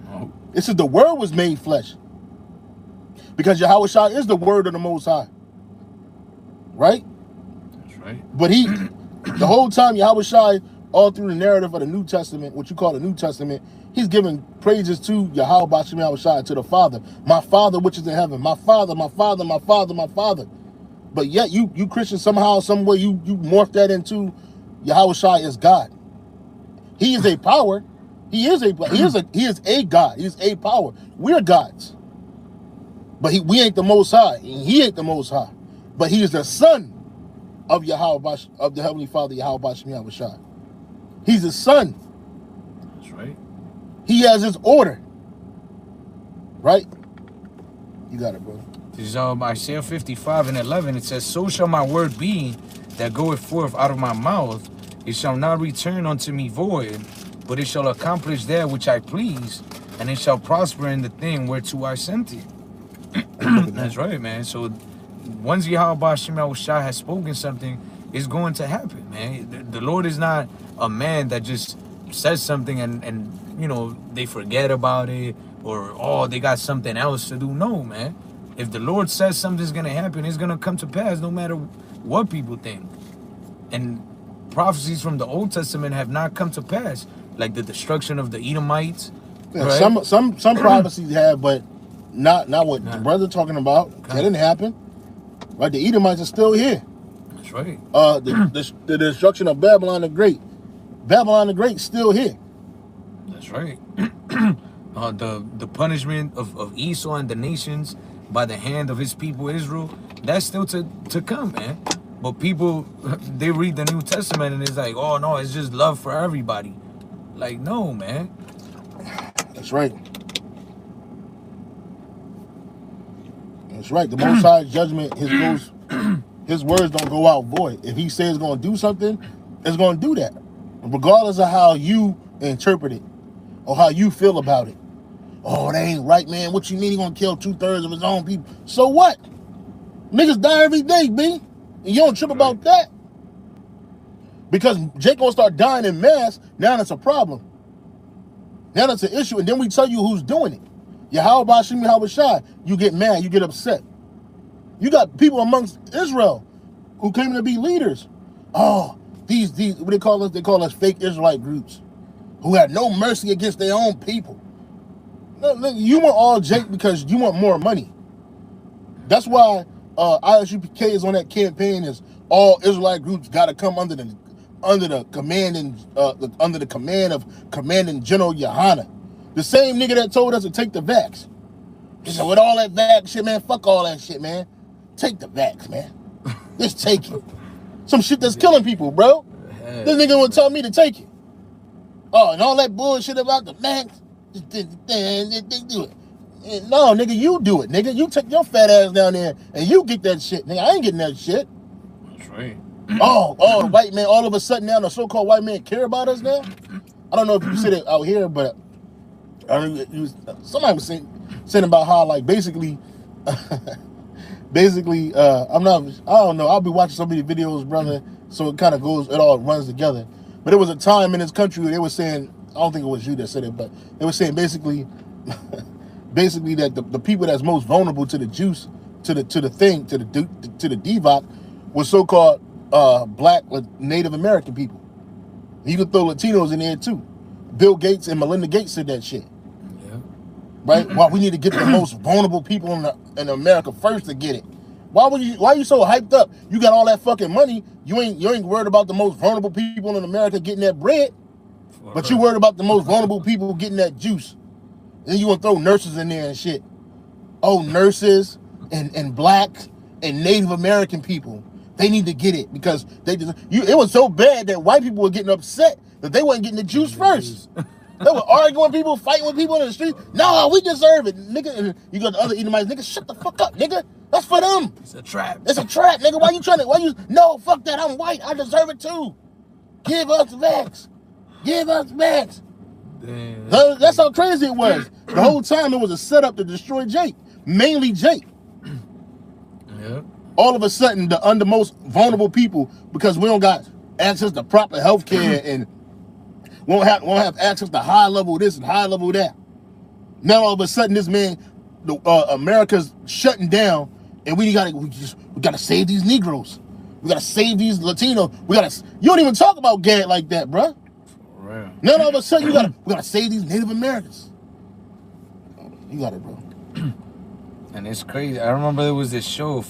No. It says the word was made flesh. Because Yahweh Shai is the word of the Most High. Right? That's right. But he, the whole time Yahweh Shai, all through the narrative of the New Testament, what you call the New Testament, he's giving praises to Yahweh Bashim Yahweh Shai, to the Father. My Father which is in heaven. My Father, my Father, my Father, my Father. But yet you Christians somehow, some way you morph that into Yahweh Shai is God. He is a power. He is a God. He is a power. We're gods. But we ain't the Most High. He ain't the Most High. But he is the son of Yahweh, of the Heavenly Father, Yahweh Bashim Yahweh Shai. He's the son. That's right. He has his order. Right? You got it, bro. This is Isaiah 55:11. It says, so shall my word be that goeth forth out of my mouth. It shall not return unto me void, but it shall accomplish that which I please, and it shall prosper in the thing whereto I sent it. That's right, man. So once Yahweh Shema Shai has spoken something, it's going to happen, man. The Lord is not a man that just says something and you know, they forget about it, or, oh, they got something else to do. No, man. If the Lord says something's going to happen, it's going to come to pass no matter what people think. And prophecies from the Old Testament have not come to pass, like the destruction of the Edomites. Yeah, right? Some prophecies have, but not what the brother talking about. That didn't happen. Right? The Edomites are still here. That's right. The destruction of Babylon the Great. Babylon the Great still here. That's right. The punishment of Esau and the nations by the hand of his people Israel, that's still to come, man. But people, they read the New Testament and it's like, oh no, it's just love for everybody. Like, no, man. That's right. That's right. The Most High judgment, his words don't go out void. If he says it's going to do something, it's going to do that. Regardless of how you interpret it or how you feel about it. Oh, that ain't right, man. What you mean he going to kill 2/3 of his own people? So what? Niggas die every day, B. And you don't trip about that. Because Jake going to start dying in mass, now that's a problem. Now that's an issue. And then we tell you who's doing it. Yahweh Bashim Yahweh Shai. You get mad. You get upset. You got people amongst Israel who claim to be leaders. Oh, these what they call us? They call us fake Israelite groups who had no mercy against their own people. You want all Jake because you want more money. That's why ISUPK is on that campaign. Is all Israelite groups got to come under the command of Commanding General Yohana, the same nigga that told us to take the vax. He said, with all that vax shit, man, fuck all that shit, man. Take the vax, man. Just take it. Some shit that's killing people, bro. This nigga would tell me to take it. Oh, and all that bullshit about the vax. They do it. No, nigga, you do it, nigga. You take your fat ass down there and you get that shit, nigga. I ain't getting that shit. That's right. Oh, white man, all of a sudden now the so-called white man care about us now? I don't know if you said it out here, but somebody was saying about how, like, basically, I don't know, I'll be watching so many videos, brother, so it kind of it all runs together. But there was a time in this country where they were saying, I don't think it was you that said it, but they were saying basically that the people that's most vulnerable to the juice, to the DVOC, was so-called black Native American people. You could throw Latinos in there too. Bill Gates and Melinda Gates said that shit. Yeah. Right? Why we need to get the most vulnerable people in America first to get it. Why are you so hyped up? You got all that fucking money. You ain't worried about the most vulnerable people in America getting that bread. But you worried about the most vulnerable people getting that juice. Then you want to throw nurses in there and shit. Oh, nurses and blacks and Native American people. They need to get it because it was so bad that white people were getting upset that they wasn't getting the juice first. They were arguing with people, fighting with people in the street. No, we deserve it, nigga. And you got the other Edomites, nigga, shut the fuck up, nigga. That's for them. It's a trap. It's a trap, nigga. No, fuck that. I'm white. I deserve it too. Give us vax. Give us vax. Damn. That's how crazy it was. The whole time it was a setup to destroy Jake. Mainly Jake. Yeah. All of a sudden, the most vulnerable people, because we don't got access to proper health care and won't have access to high level this and high level that. Now all of a sudden, this man, America's shutting down, and we gotta save these Negroes. We gotta save these Latinos. You don't even talk about GAD like that, bruh. For real. Now all of a sudden, we gotta save these Native Americans. You got it, bro. And it's crazy. I remember there was this show.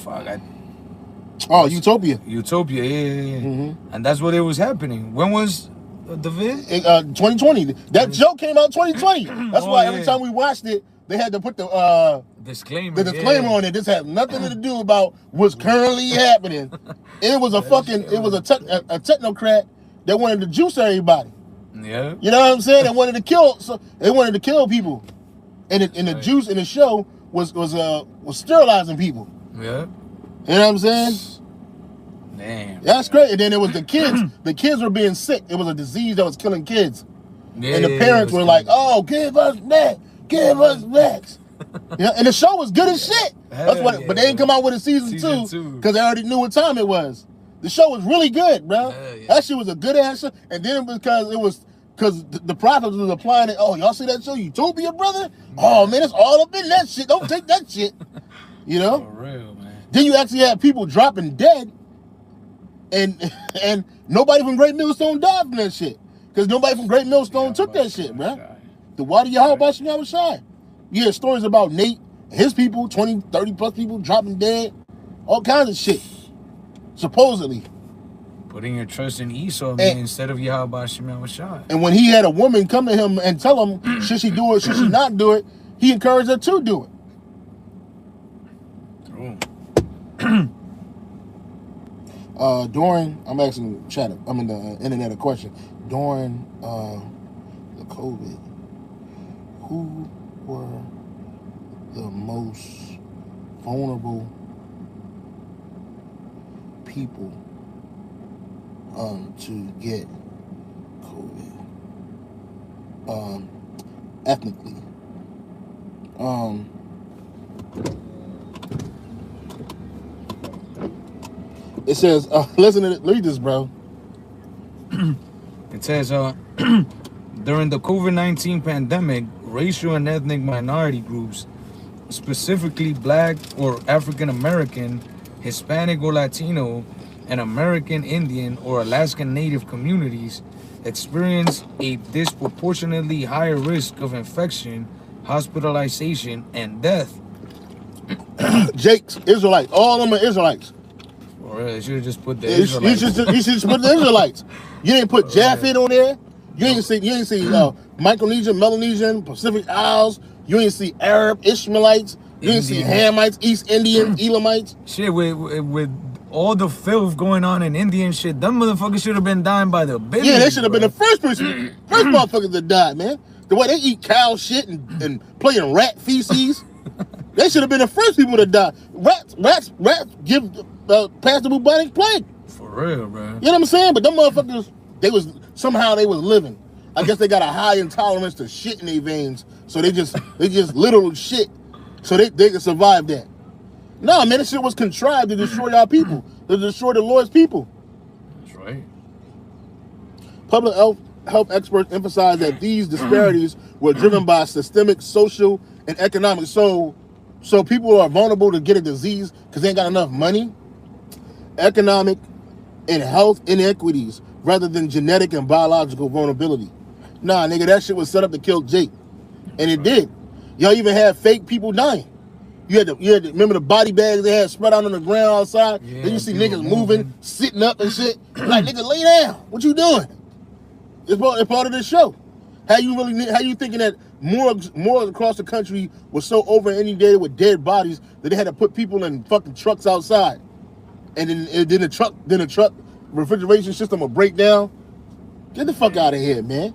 Utopia. Utopia, yeah. Mm-hmm. And that's what it was happening. When was the vid? 2020. That joke came out 2020. That's why every time we watched it, they had to put the disclaimer on it. This had nothing to do about what's currently happening. It was a technocrat that wanted to juice everybody. Yeah. You know what I'm saying? They wanted to kill people. And the juice in the show was sterilizing people. Yeah. You know what I'm saying? Damn. That's great. And then it was the kids. The kids were being sick. It was a disease that was killing kids. Yeah, and the parents were like, "Oh, give us back. Give us back." Yeah, and the show was good as shit. But they didn't come out with a season two because they already knew what time it was. The show was really good, bro. Yeah. That shit was a good ass show. And then because the prophets was applying it. Oh, y'all see that show Utopia, brother? Oh man, it's all up in that shit. Don't take that shit. You know? For real, man. Then you actually have people dropping dead, and nobody from Great Millstone died from that shit. Because nobody from Great Millstone took that shit, bro. The water Yahweh. You hear stories about Nate, his people, 20, 30 plus people dropping dead. All kinds of shit. Supposedly. Putting your trust in Esau instead of Yahweh Shai. And when he had a woman come to him and tell him, should she do it, should she not do it, he encouraged her to do it. I'm asking the internet a question. During the COVID, who were the most vulnerable people to get COVID ethnically? It says, listen to it, read this, bro. It says, during the COVID-19 pandemic, racial and ethnic minority groups, specifically Black or African American, Hispanic or Latino, and American Indian or Alaskan Native communities, experience a disproportionately higher risk of infection hospitalization, and death. Jake's Israelites. All of them are Israelites. Or they should have just put the You Israelites. should just put the Israelites. You ain't put Japheth on there. You ain't see Micronesian, Melanesian, Pacific Isles. You ain't see Arab, Ishmaelites. You ain't see Hamites, East Indian, Elamites. Shit, with all the filth going on in India and shit, them motherfuckers should have been dying by the billions. Yeah, they should have been the first motherfuckers that died, man. The way they eat cow shit and play in rat feces. They should have been the first people to die. Rats give pass the bubonic plague. For real, bro. You know what I'm saying? But them motherfuckers, they was living. I guess they got a high intolerance to shit in their veins, so they just literal shit, so they can survive that. No, man, this shit was contrived to destroy our people, to destroy the Lord's people. That's right. Public health experts emphasize that these disparities were driven by systemic, social, and economic. So people are vulnerable to get a disease because they ain't got enough money. Economic and health inequities rather than genetic and biological vulnerability. Nah, nigga, that shit was set up to kill Jake. And it did. Y'all even had fake people dying. You had to remember the body bags they had spread out on the ground outside? Yeah, then you see niggas moving, sitting up and shit. Like, nigga, lay down. What you doing? It's part of the show. How you thinking that more across the country was so over inundated with dead bodies that they had to put people in fucking trucks outside? And then the truck refrigeration system will break down. Get the fuck out of here, man.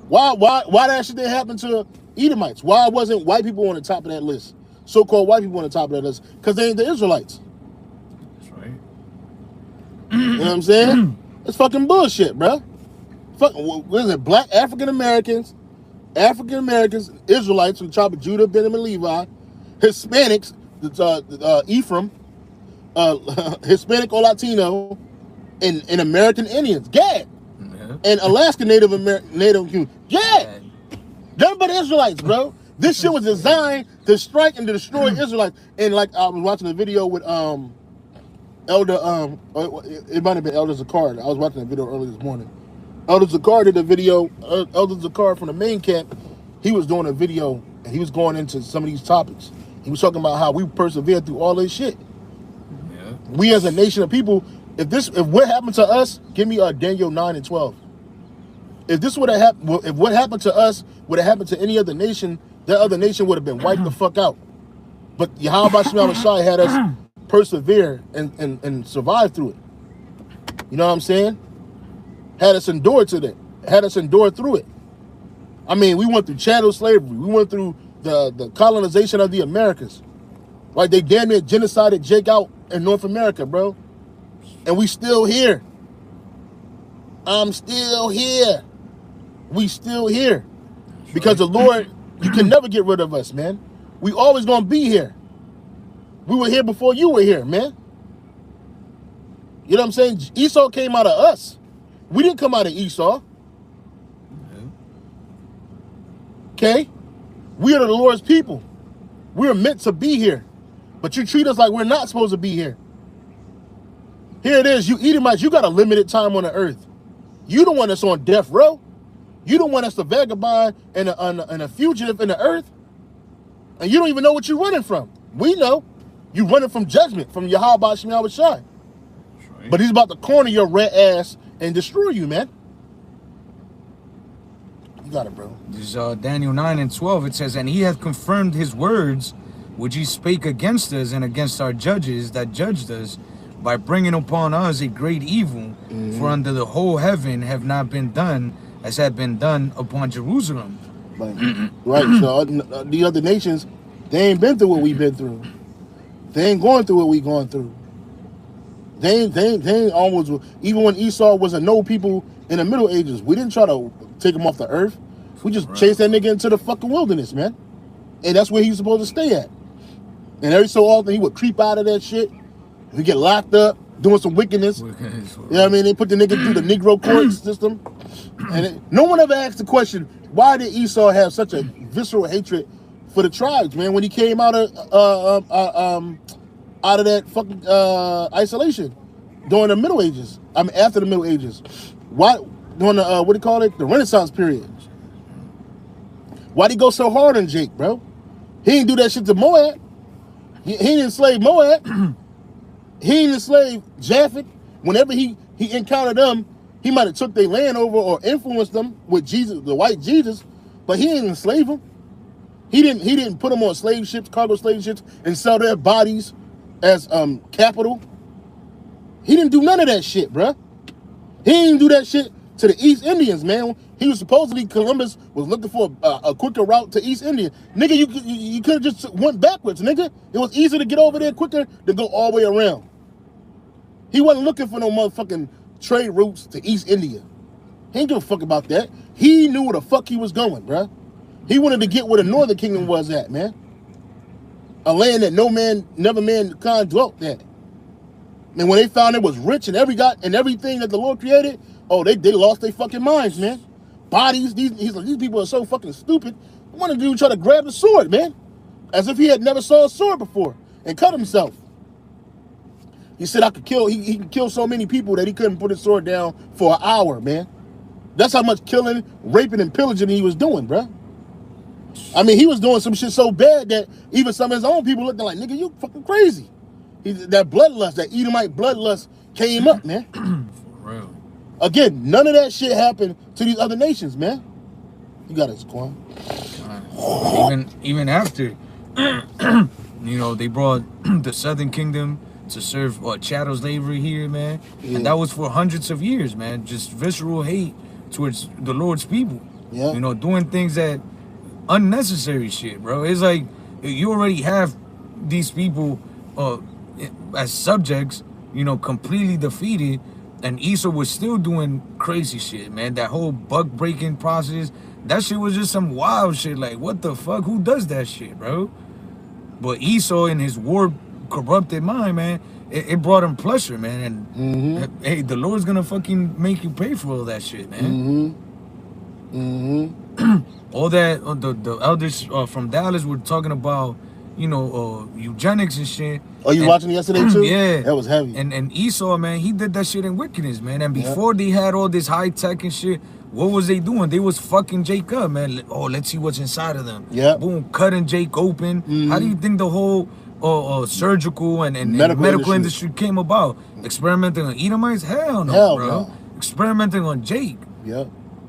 Why that shit didn't happen to Edomites? Why wasn't white people on the top of that list? So-called white people on the top of that list? Because they ain't the Israelites. That's right. You know what I'm saying? It's fucking bullshit, bro. What is it? Black African Americans, Israelites from the tribe of Judah, Benjamin, Levi, Hispanics, Ephraim, Hispanic or Latino, and American Indians. Gad. Yeah. And Alaska Native American. Gad. Nothing but Israelites, bro. This shit was designed to strike and to destroy Israelites. And like I was watching a video with Elder it might have been Elder Zakar. I was watching a video early this morning. Elder Zakar did a video. Elder Zakar from the main camp, he was doing a video and he was going into some of these topics. He was talking about how we persevered through all this shit. Yeah. We as a nation of people, if what happened to us, give me Daniel 9 and 12. If this would have happened, if what happened to us would have happened to any other nation, that other nation would have been wiped the fuck out. But Yahweh Shai had us persevere and survive through it. You know what I'm saying? Had us endure to that. Had us endure through it. I mean, we went through chattel slavery. We went through the colonization of the Americas. Like, they damn near genocided Jake out in North America, bro. And we still here. I'm still here. We still here. Because the Lord, you can never get rid of us, man. We always gonna be here. We were here before you were here, man. You know what I'm saying? Esau came out of us. We didn't come out of Esau. Okay? We are the Lord's people. We're meant to be here. But you treat us like we're not supposed to be here. Here it is. You Edomites, you got a limited time on the earth. You don't want us on death row. You don't want us to vagabond and a fugitive in the earth. And you don't even know what you're running from. We know. You're running from judgment, from Yahweh Shai. Right. But he's about to corner your red ass and destroy you, man. You got it, bro. This is Daniel 9 and 12. It says, and he hath confirmed his words, which he spake against us and against our judges that judged us, by bringing upon us a great evil. For under the whole heaven have not been done as had been done upon Jerusalem. Right. So the other nations, they ain't been through what we've been through. They ain't going through what we going through. They ain't almost, even when Esau was a no people in the Middle Ages, we didn't try to take him off the earth. We just chased that nigga into the fucking wilderness, man. And that's where he's supposed to stay at. And every so often he would creep out of that shit. He get locked up, doing some wickedness. You know what I mean? They put the nigga through the Negro court system. And no one ever asked the question, why did Esau have such a visceral hatred for the tribes, man, when he came out of that fucking isolation during the Middle Ages? I mean, after the Middle Ages. Why, during the, what do you call it? The Renaissance period. Why'd he go so hard on Jake, bro? He didn't do that shit to Moab. He didn't enslave Moab. He didn't enslave Japheth. Whenever he encountered them, he might have took their land over or influenced them with Jesus, the white Jesus, but he didn't enslave them. He didn't put them on slave ships, cargo slave ships, and sell their bodies as capital. He didn't do none of that shit, bruh. He didn't do that shit to the East Indians, man. He was supposedly, Columbus was looking for a quicker route to East India. Nigga, you could have just went backwards, nigga. It was easier to get over there quicker than go all the way around. He wasn't looking for no motherfucking trade routes to East India. He ain't give a fuck about that. He knew where the fuck he was going, bruh. He wanted to get where the Northern Kingdom was at, man. A land that never mankind dwelt at. And when they found it was rich and everything that the Lord created, oh, they lost their fucking minds, man. Bodies, these people are so fucking stupid. What did dude try to grab the sword, man? As if he had never saw a sword before and cut himself. He said he can kill so many people that he couldn't put his sword down for an hour, man. That's how much killing, raping, and pillaging he was doing, bruh. I mean, he was doing some shit so bad that even some of his own people looked like, nigga, you fucking crazy. That bloodlust, that Edomite bloodlust came up, man. For real. Again, none of that shit happened to these other nations, man. You got it, Quan. Even after, you know, they brought the Southern Kingdom to serve chattel slavery here, man. Yeah. And that was for hundreds of years, man. Just visceral hate towards the Lord's people. Yeah. You know, doing things that unnecessary shit, bro. It's like you already have these people as subjects, you know, completely defeated, and Esau was still doing crazy shit, man. That whole buck breaking process, that shit was just some wild shit. Like, what the fuck? Who does that shit, bro? But Esau, in his warped, corrupted mind, man, it brought him pleasure, man. And hey, the Lord's gonna fucking make you pay for all that shit, man. All that the elders from Dallas were talking about, you know, eugenics and shit. Oh, you watching it yesterday too? Yeah, that was heavy. And Esau, man, he did that shit in wickedness, man. And before they had all this high tech and shit, what was they doing? They was fucking Jake up, man. Oh, let's see what's inside of them. Yeah. Boom, cutting Jake open. How do you think the whole surgical and medical industry came about? Experimenting on Edomites? Hell no, bro. No. Experimenting on Jake. Yeah.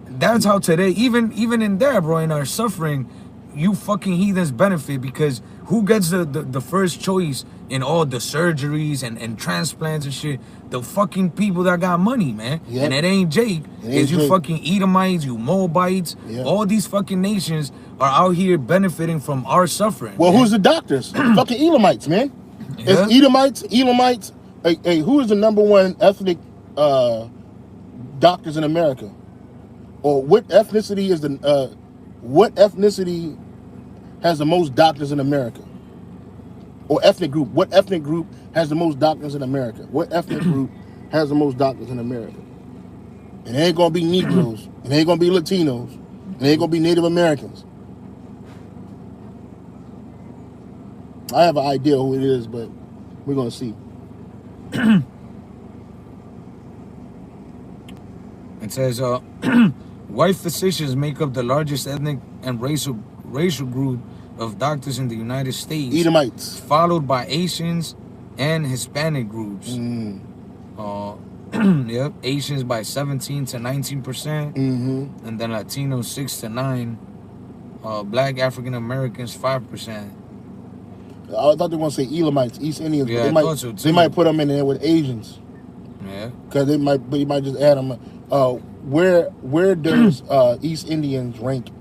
That's how today, even in there, bro, in our suffering, you fucking heathens benefit, because who gets the first choice in all the surgeries and transplants and shit? The fucking people that got money, man. Yep. And it ain't Jake. It's you fucking Edomites, you Moabites. Yep. All these fucking nations are out here benefiting from our suffering. Well, man. Who's the doctors? Fucking Elamites, man. Yeah. It's Elamites. Hey, who is the #1 ethnic doctors in America? Or what ethnicity is what ethnicity has the most doctors in America? Or ethnic group? What ethnic group has the most doctors in America? What ethnic group has the most doctors in America? It ain't gonna be Negroes. It ain't gonna be Latinos. It ain't gonna be Native Americans. I have an idea who it is, but we're gonna see. It says, white physicians make up the largest ethnic and racial group of doctors in the United States. Edomites. Followed by Asians and Hispanic groups. Yep, Asians by 17 to 19%. And then Latinos 6 to 9. Black African Americans 5%. I thought they were going to say Elamites, East Indians. Yeah, they might put them in there with Asians. Yeah. Because they might just add them. Where does East Indians rank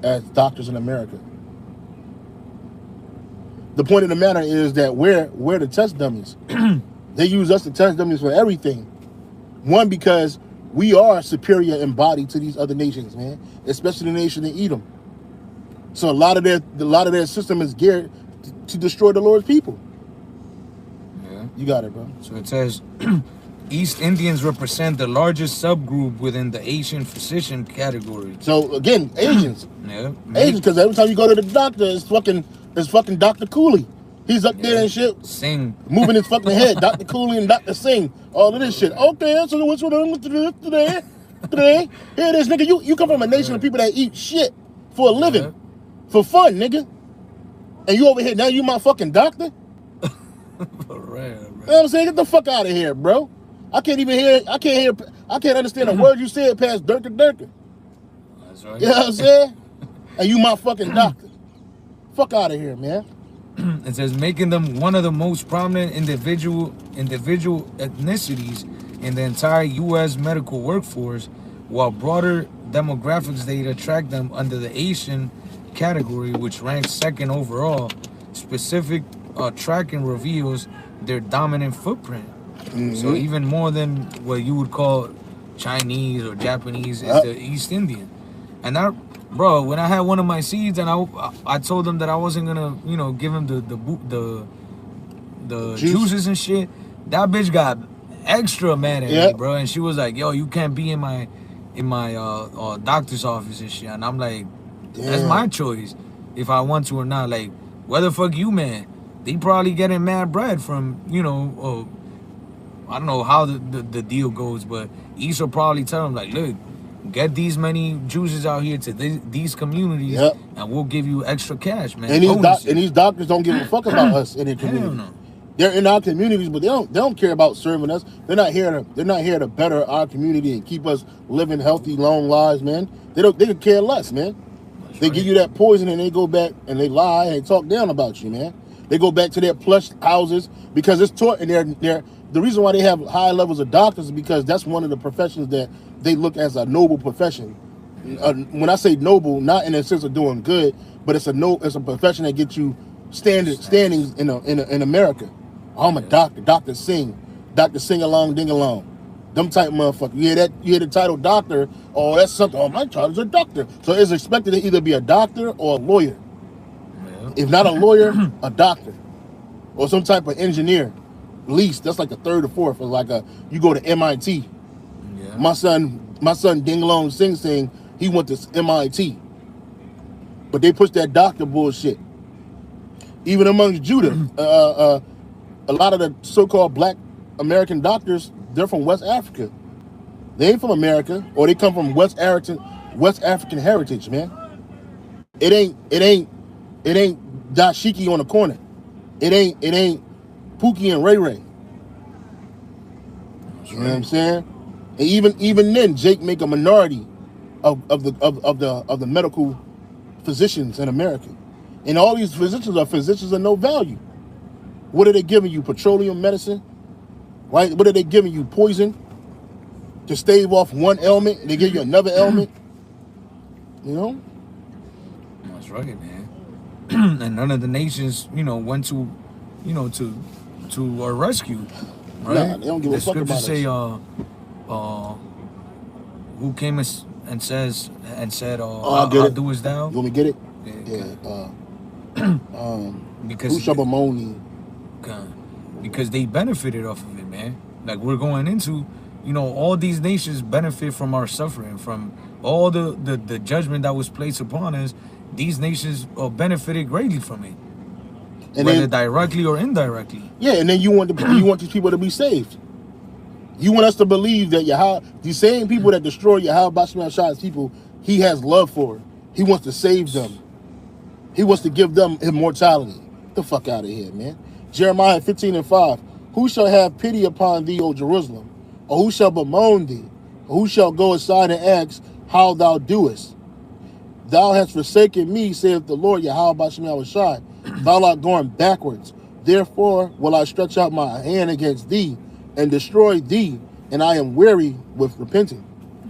as doctors in America? The point of the matter is that we're the test dummies. They use us to test dummies for everything. One, because we are superior in body to these other nations, man, especially the nation of Edom. So a lot of their system is geared to destroy the Lord's people. Yeah. You got it, bro. So it says, East Indians represent the largest subgroup within the Asian physician category. So again, Asians. Yeah. Asians, because every time you go to the doctor, it's fucking Dr. Cooley. He's up there and shit. Sing. Moving his fucking head. Dr. Cooley and Dr. Singh. All of this shit. Okay, so what's going on today? Here it is, nigga. You come from a nation of people that eat shit for a living. for fun, nigga. And you over here, now you my fucking doctor? For real, bro. You know what I'm saying? Get the fuck out of here, bro. I can't understand a word you said past Durka. That's right. You know what I'm saying? And you my fucking doctor. Fuck out of here, man. It says making them one of the most prominent individual ethnicities in the entire U.S. medical workforce, while broader demographics data track them under the Asian category, which ranks second overall. Specific tracking reveals their dominant footprint. So even more than what you would call Chinese or Japanese is the East Indian. And that, bro, when I had one of my seeds and I told them that I wasn't gonna, you know, give him the juices and shit, that bitch got extra mad at me, bro. And she was like, yo, you can't be in my doctor's office and shit. And I'm like, that's my choice if I want to or not. Like, where the fuck you, man? They probably getting mad bread from, you know, I don't know how the deal goes, but East will probably tell them, like, look, get these many juices out here to these communities, and we'll give you extra cash, man. And these doctors don't give a fuck about us in their community. No. They're in our communities, but they don't care about serving us. They're not here to better our community and keep us living healthy, long lives, man. They could care less, man. They give you that poison and they go back and they lie and talk down about you, man. They go back to their plush houses because it's taught in their. The reason why they have high levels of doctors is because that's one of the professions that they look as a noble profession. When I say noble, not in the sense of doing good, but it's a profession that gets you standings in America. I'm a doctor, Dr. Sing along, ding along. Them type motherfuckers. You hear the title doctor, oh, that's something. Oh, my child's a doctor. So it's expected to either be a doctor or a lawyer. Yeah. If not a lawyer, a doctor. Or some type of engineer. At least that's like the third or fourth. It's like you go to MIT. Yeah. My son Ding Along Sing, he went to MIT. But they push that doctor bullshit. Even amongst Judah, a lot of the so-called black American doctors, they're from West Africa. They ain't from America, or they come from West African heritage, man. It ain't dashiki on the corner. It ain't Pookie and Ray Ray. You know what I'm saying? And even then, Jake make a minority of the medical physicians in America. And all these physicians of no value. What are they giving you? Petroleum medicine? Right? What are they giving you? Poison? To stave off one ailment and they give you another ailment? You know? That's right, man. And none of the nations, you know, went to, you know, to our rescue. Right? Nah, they don't give a fuck about us. The scriptures say, who came and said, I'll get it. Do as thou? You want me to get it? Yeah. Because they benefited off of it, man. Like we're going into, you know, all these nations benefit from our suffering, from all the judgment that was placed upon us. These nations benefited greatly from it, and whether directly or indirectly. Yeah, and then you want these people to be saved. You want us to believe that these same people that destroy Yahweh Bashman Shah's people, he has love for. He wants to save them. He wants to give them immortality. Get the fuck out of here, man. Jeremiah 15:5. Who shall have pity upon thee, O Jerusalem? Or who shall bemoan thee? Or who shall go aside and ask how thou doest? Thou hast forsaken me, saith the Lord, Yahweh Bashman Shah. Thou art going backwards. Therefore will I stretch out my hand against thee and destroy thee, and I am weary with repenting.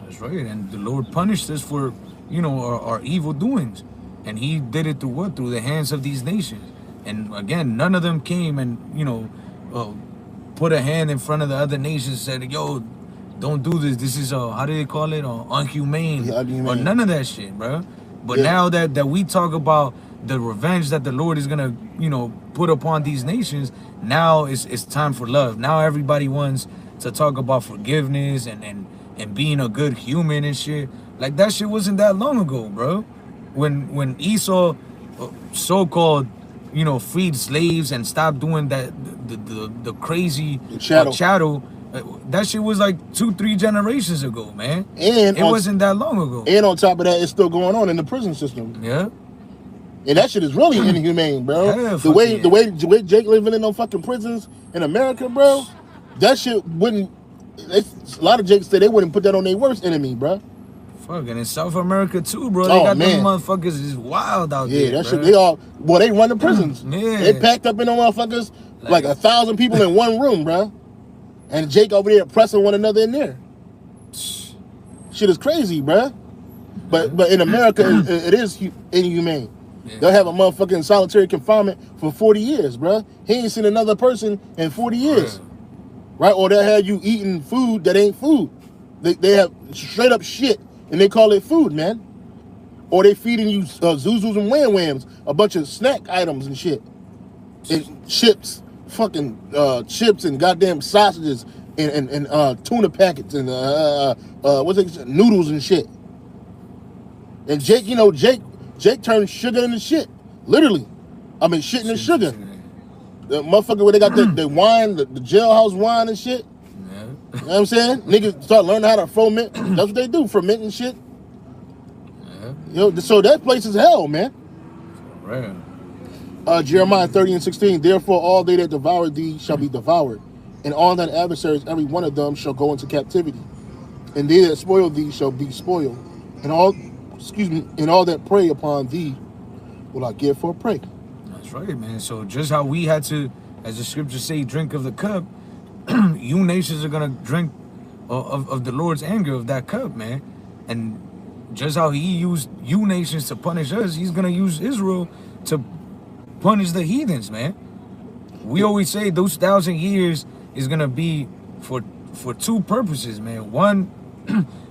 That's right. And the Lord punished us for, you know, our evil doings. And he did it through what? Through the hands of these nations. And again, none of them came and, you know, put a hand in front of the other nations and said, yo, don't do this. This is, how do they call it? Unhumane. Yeah, or none of that shit, bro. But now that we talk about the revenge that the Lord is going to, you know, put upon these nations, now it's time for love. Now everybody wants to talk about forgiveness and being a good human and shit. Like, that shit wasn't that long ago, bro. When Esau so-called, you know, freed slaves and stopped doing that, the crazy chattel, that shit was like 2-3 generations ago, man. And it wasn't that long ago. And on top of that, it's still going on in the prison system. Yeah. And that shit is really inhumane, bro. Yeah, the way Jake living in those fucking prisons in America, bro. That shit wouldn't. A lot of Jakes say they wouldn't put that on their worst enemy, bro. Fucking in South America too, bro. They got them motherfuckers is wild out there. Yeah, that shit. They run the prisons. Yeah. They packed up in them motherfuckers like 1,000 people in one room, bro. And Jake over there pressing one another in there. Shit is crazy, bro. But in America, it is inhumane. Yeah. They'll have a motherfucker in solitary confinement for 40 years, bro. He ain't seen another person in 40 years. Yeah. Right? Or they'll have you eating food that ain't food. They have straight up shit, and they call it food, man. Or they feeding you Zuzus and Wham Whams, a bunch of snack items and shit. And chips, fucking chips and goddamn sausages and tuna packets and noodles and shit. And Jake, Jake turned sugar into shit. Literally. I mean, shit into sugar. The motherfucker where they got the wine, the jailhouse wine and shit. Yeah. You know what I'm saying? Niggas start learning how to ferment. That's what they do, fermenting shit. Yeah. So that place is hell, man. Real. Jeremiah 30:16. Therefore, all they that devour thee shall be devoured, and all thine adversaries, every one of them, shall go into captivity. And they that spoil thee shall be spoiled, and all that prey upon thee will I give for a prey. That's right, man. So just how we had to, as the scriptures say, drink of the cup, you nations are gonna drink of the Lord's anger of that cup, man. And just how he used you nations to punish us, he's gonna use Israel to punish the heathens, man. We always say those 1,000 years is gonna be for two purposes, man. One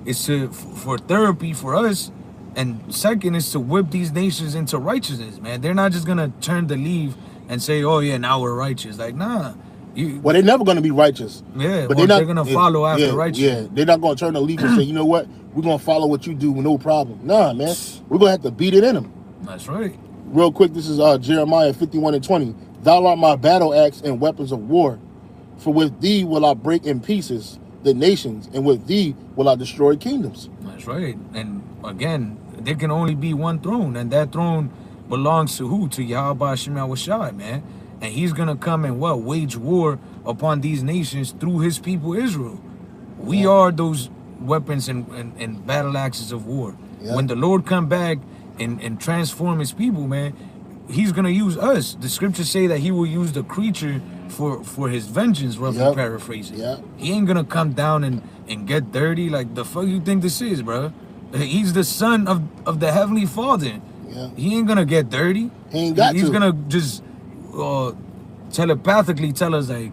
is for therapy for us, and second is to whip these nations into righteousness, man. They're not just gonna turn the leaf and say, "Oh yeah, now we're righteous." Like, nah. Well, they're never gonna be righteous. Yeah, but they're gonna follow after righteousness. Yeah, they're not gonna turn the leaf and say, "You know what? We're gonna follow what you do with no problem." Nah, man. We're gonna have to beat it in them. That's right. Real quick, this is Jeremiah 51:20. Thou art my battle axe and weapons of war. For with thee will I break in pieces the nations, and with thee will I destroy kingdoms. That's right. And again, there can only be one throne, and that throne belongs to who? To Yahweh Shemawashai, man. And he's gonna come and wage war upon these nations through his people Israel. We are those weapons and battle axes of war. Yeah. When the Lord come back and transform his people, man, he's gonna use us. The scriptures say that he will use the creature for his vengeance, roughly paraphrasing. Yeah. He ain't gonna come down and get dirty. Like, the fuck you think this is, bro? He's the son of the Heavenly Father. Yeah. He ain't gonna get dirty. He's gonna just telepathically tell us, like,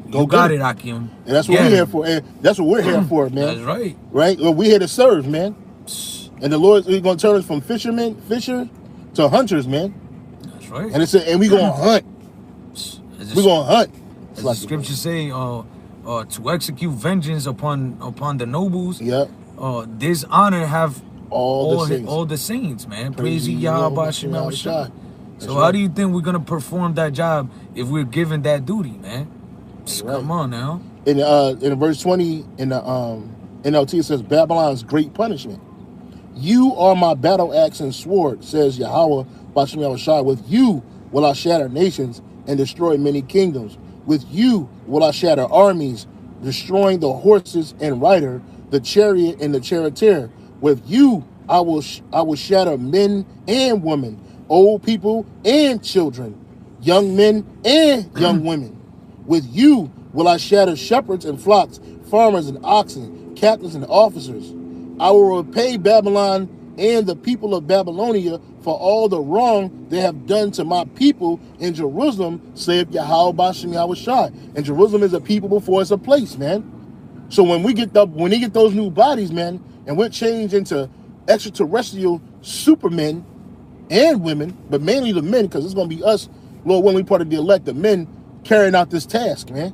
you got it, Akim. And that's what we're here for. And that's what we're here for, man. That's right. Right? Well, we're here to serve, man. And the Lord is gonna turn us from fisher to hunters, man. That's right. And we gonna hunt. We're gonna hunt. As the scriptures say, to execute vengeance upon the nobles. Yeah. This honor have all the saints, man. Praise ye Yahweh Shemawashai. So how do you think we're gonna perform that job if we're given that duty, man? Come on now. In verse 20 in the NLT, it says Babylon's great punishment. You are my battle axe and sword, says Yahweh Shemawashai. With you will I shatter nations and destroy many kingdoms. With you will I shatter armies, destroying the horses and rider, the chariot and the charioteer. With you I will shatter men and women, old people and children, young men and young women. With you will I shatter shepherds and flocks, farmers and oxen, captains and officers. I will repay Babylon and the people of Babylonia for all the wrong they have done to my people in Jerusalem, saith Yahweh Shemawashai. And Jerusalem is a people before it's a place, man. So when they get those new bodies, man, and we're changed into extraterrestrial supermen and women, but mainly the men, because it's gonna be us, Lord, when we part of the elect, the men carrying out this task, man.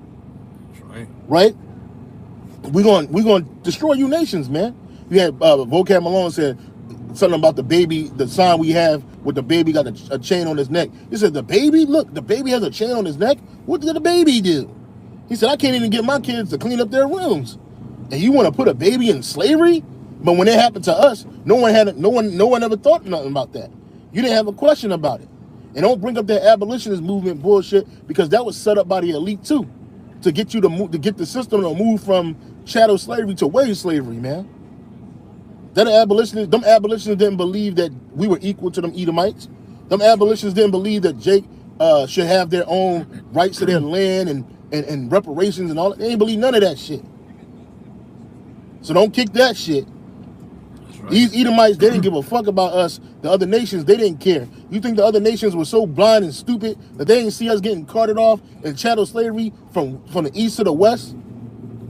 That's right. Right? We're gonna destroy you nations, man. You had Vocab Malone said something about the baby, the sign we have with the baby got a chain on his neck. He said, the baby has a chain on his neck? What did the baby do? He said, I can't even get my kids to clean up their rooms. And you want to put a baby in slavery? But when it happened to us, no one ever thought nothing about that. You didn't have a question about it. And don't bring up that abolitionist movement bullshit, because that was set up by the elite too, to get you to move, to get the system to move from chattel slavery to wage slavery, man. Them abolitionists didn't believe that we were equal to them Edomites. Them abolitionists didn't believe that Jake should have their own rights to their land and reparations and all that. They didn't believe none of that shit. So don't kick that shit. Right. These Edomites, they didn't give a fuck about us. The other nations, they didn't care. You think the other nations were so blind and stupid that they didn't see us getting carted off in chattel slavery from the east to the west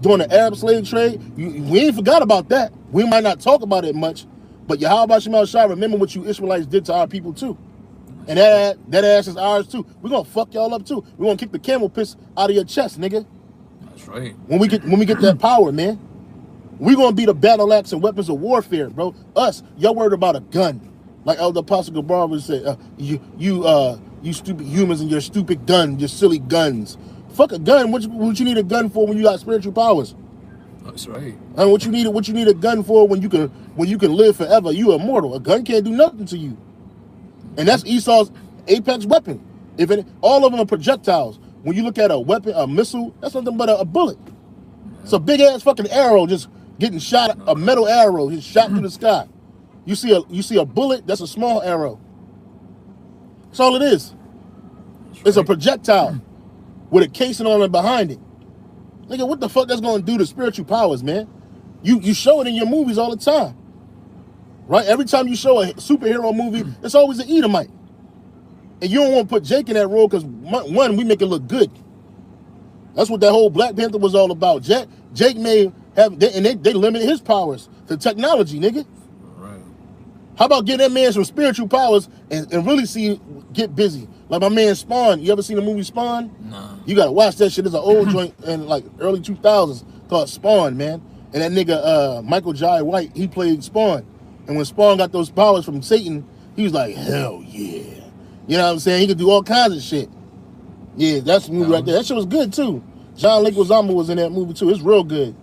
during the Arab slave trade? We ain't forgot about that. We might not talk about it much, but Yahweh Shemal Shai, remember what you Israelites did to our people too. And that ass is ours too. We're gonna fuck y'all up too. We're gonna kick the camel piss out of your chest, nigga. That's right. When we get that power, man. We're gonna be the battle axe and weapons of warfare, bro. Us, y'all worried about a gun. Like Elder Apostle Gabar would say, you stupid humans and your stupid guns, your silly guns. Fuck a gun. What you need a gun for when you got spiritual powers? That's right. And what you need a gun for when you can live forever? You immortal. A gun can't do nothing to you. And that's Esau's apex weapon. All of them are projectiles. When you look at a weapon, a missile, that's nothing but a bullet. Yeah. It's a big ass fucking arrow just getting shot, a metal arrow just shot through the sky. You see a bullet, that's a small arrow. That's all it is. That's it's right. A projectile with a casing on it behind it. Nigga, what the fuck that's gonna do to spiritual powers, man? You show it in your movies all the time. Right? Every time you show a superhero movie, it's always an Edomite. And you don't want to put Jake in that role because, one, we make it look good. That's what that whole Black Panther was all about. Jake may have, they limited his powers to technology, nigga. Right. How about getting that man some spiritual powers and really get busy? Like my man Spawn. You ever seen the movie Spawn? No. You got to watch that shit. There's an old joint in like early 2000s called Spawn, man. And that nigga, Michael Jai White, he played Spawn. And when Spawn got those powers from Satan, he was like, hell yeah. You know what I'm saying? He could do all kinds of shit. Yeah, that's the movie right there. That shit was good too. John Leguizamo was in that movie too. It's real good.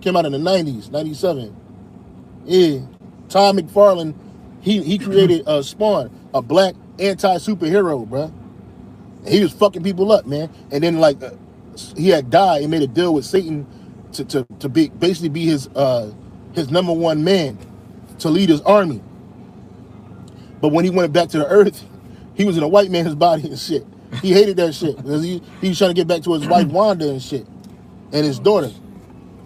Came out in the 90s, 97. Yeah. Todd McFarlane, he created Spawn, a black anti-superhero, bruh. He was fucking people up, man. And then like he had died and made a deal with Satan to basically be his number one man, to lead his army. But when he went back to the earth, he was in a white man's body and shit. He hated that shit because he was trying to get back to his wife Wanda and shit, and his daughter.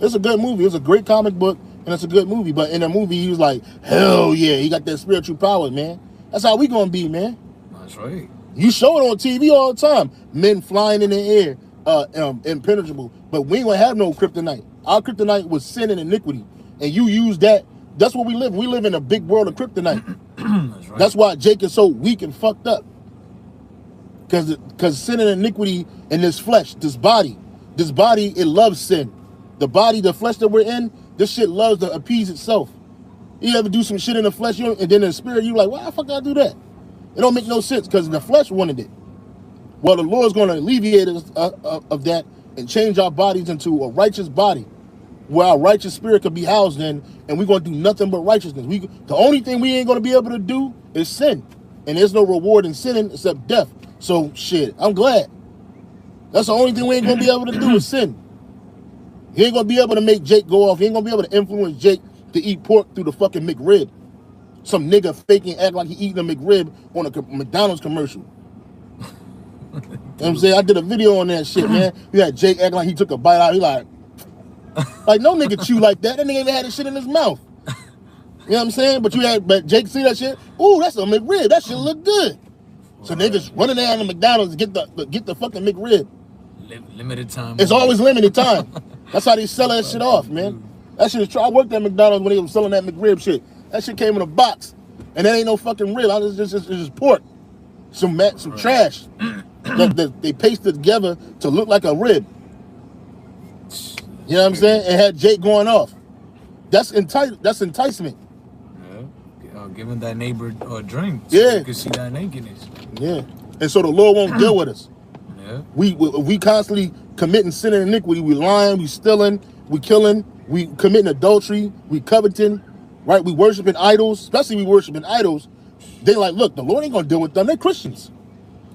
It's a good movie. It's a great comic book, and it's a good movie. But in the movie, he was like, hell yeah, he got that spiritual power, man. That's how we gonna be, man. That's right. You show it on TV all the time. Men flying in the air, impenetrable. But we ain't gonna have no kryptonite. Our kryptonite was sin and iniquity, and you use that. That's what we live. We live in a big world of kryptonite. That's right. That's why Jake is so weak and fucked up. Because sin and iniquity in this flesh, this body, it loves sin. The body, the flesh that we're in, this shit loves to appease itself. You ever do some shit in the flesh, and then in the spirit, you like, why the fuck did I do that? It don't make no sense because the flesh wanted it. Well, the Lord's going to alleviate us of that and change our bodies into a righteous body, where our righteous spirit could be housed in, and we're going to do nothing but righteousness. The only thing we ain't going to be able to do is sin. And there's no reward in sinning except death. So, shit, I'm glad. That's the only thing we ain't going to be able to do is sin. He ain't going to be able to make Jake go off. He ain't going to be able to influence Jake to eat pork through the fucking McRib. Some nigga faking act like he eating a McRib on a McDonald's commercial. You know what I'm saying? I did a video on that shit, man. You had Jake acting like he took a bite out. He like no nigga chew like that. That nigga even had this shit in his mouth. You know what I'm saying? But Jake see that shit. Ooh, that's a McRib. That shit look good. So niggas running down to McDonald's to get the fucking McRib. Limited time. It's always limited time. That's how they sell that shit off, man. That shit is I worked at McDonald's when they were selling that McRib shit. That shit came in a box, and that ain't no fucking rib. It's just pork, some trash that they pasted together to look like a rib. You know what I'm saying? And had Jake going off. That's enticement. Yeah. Giving that neighbor a drink so you can see that nakedness. Yeah. And so the Lord won't deal with us. Yeah. We constantly committing sin and iniquity. We lying, we stealing, we killing, we committing adultery, we coveting, right? We worshiping idols, especially we worshiping idols. They like, look, the Lord ain't gonna deal with them. They're Christians.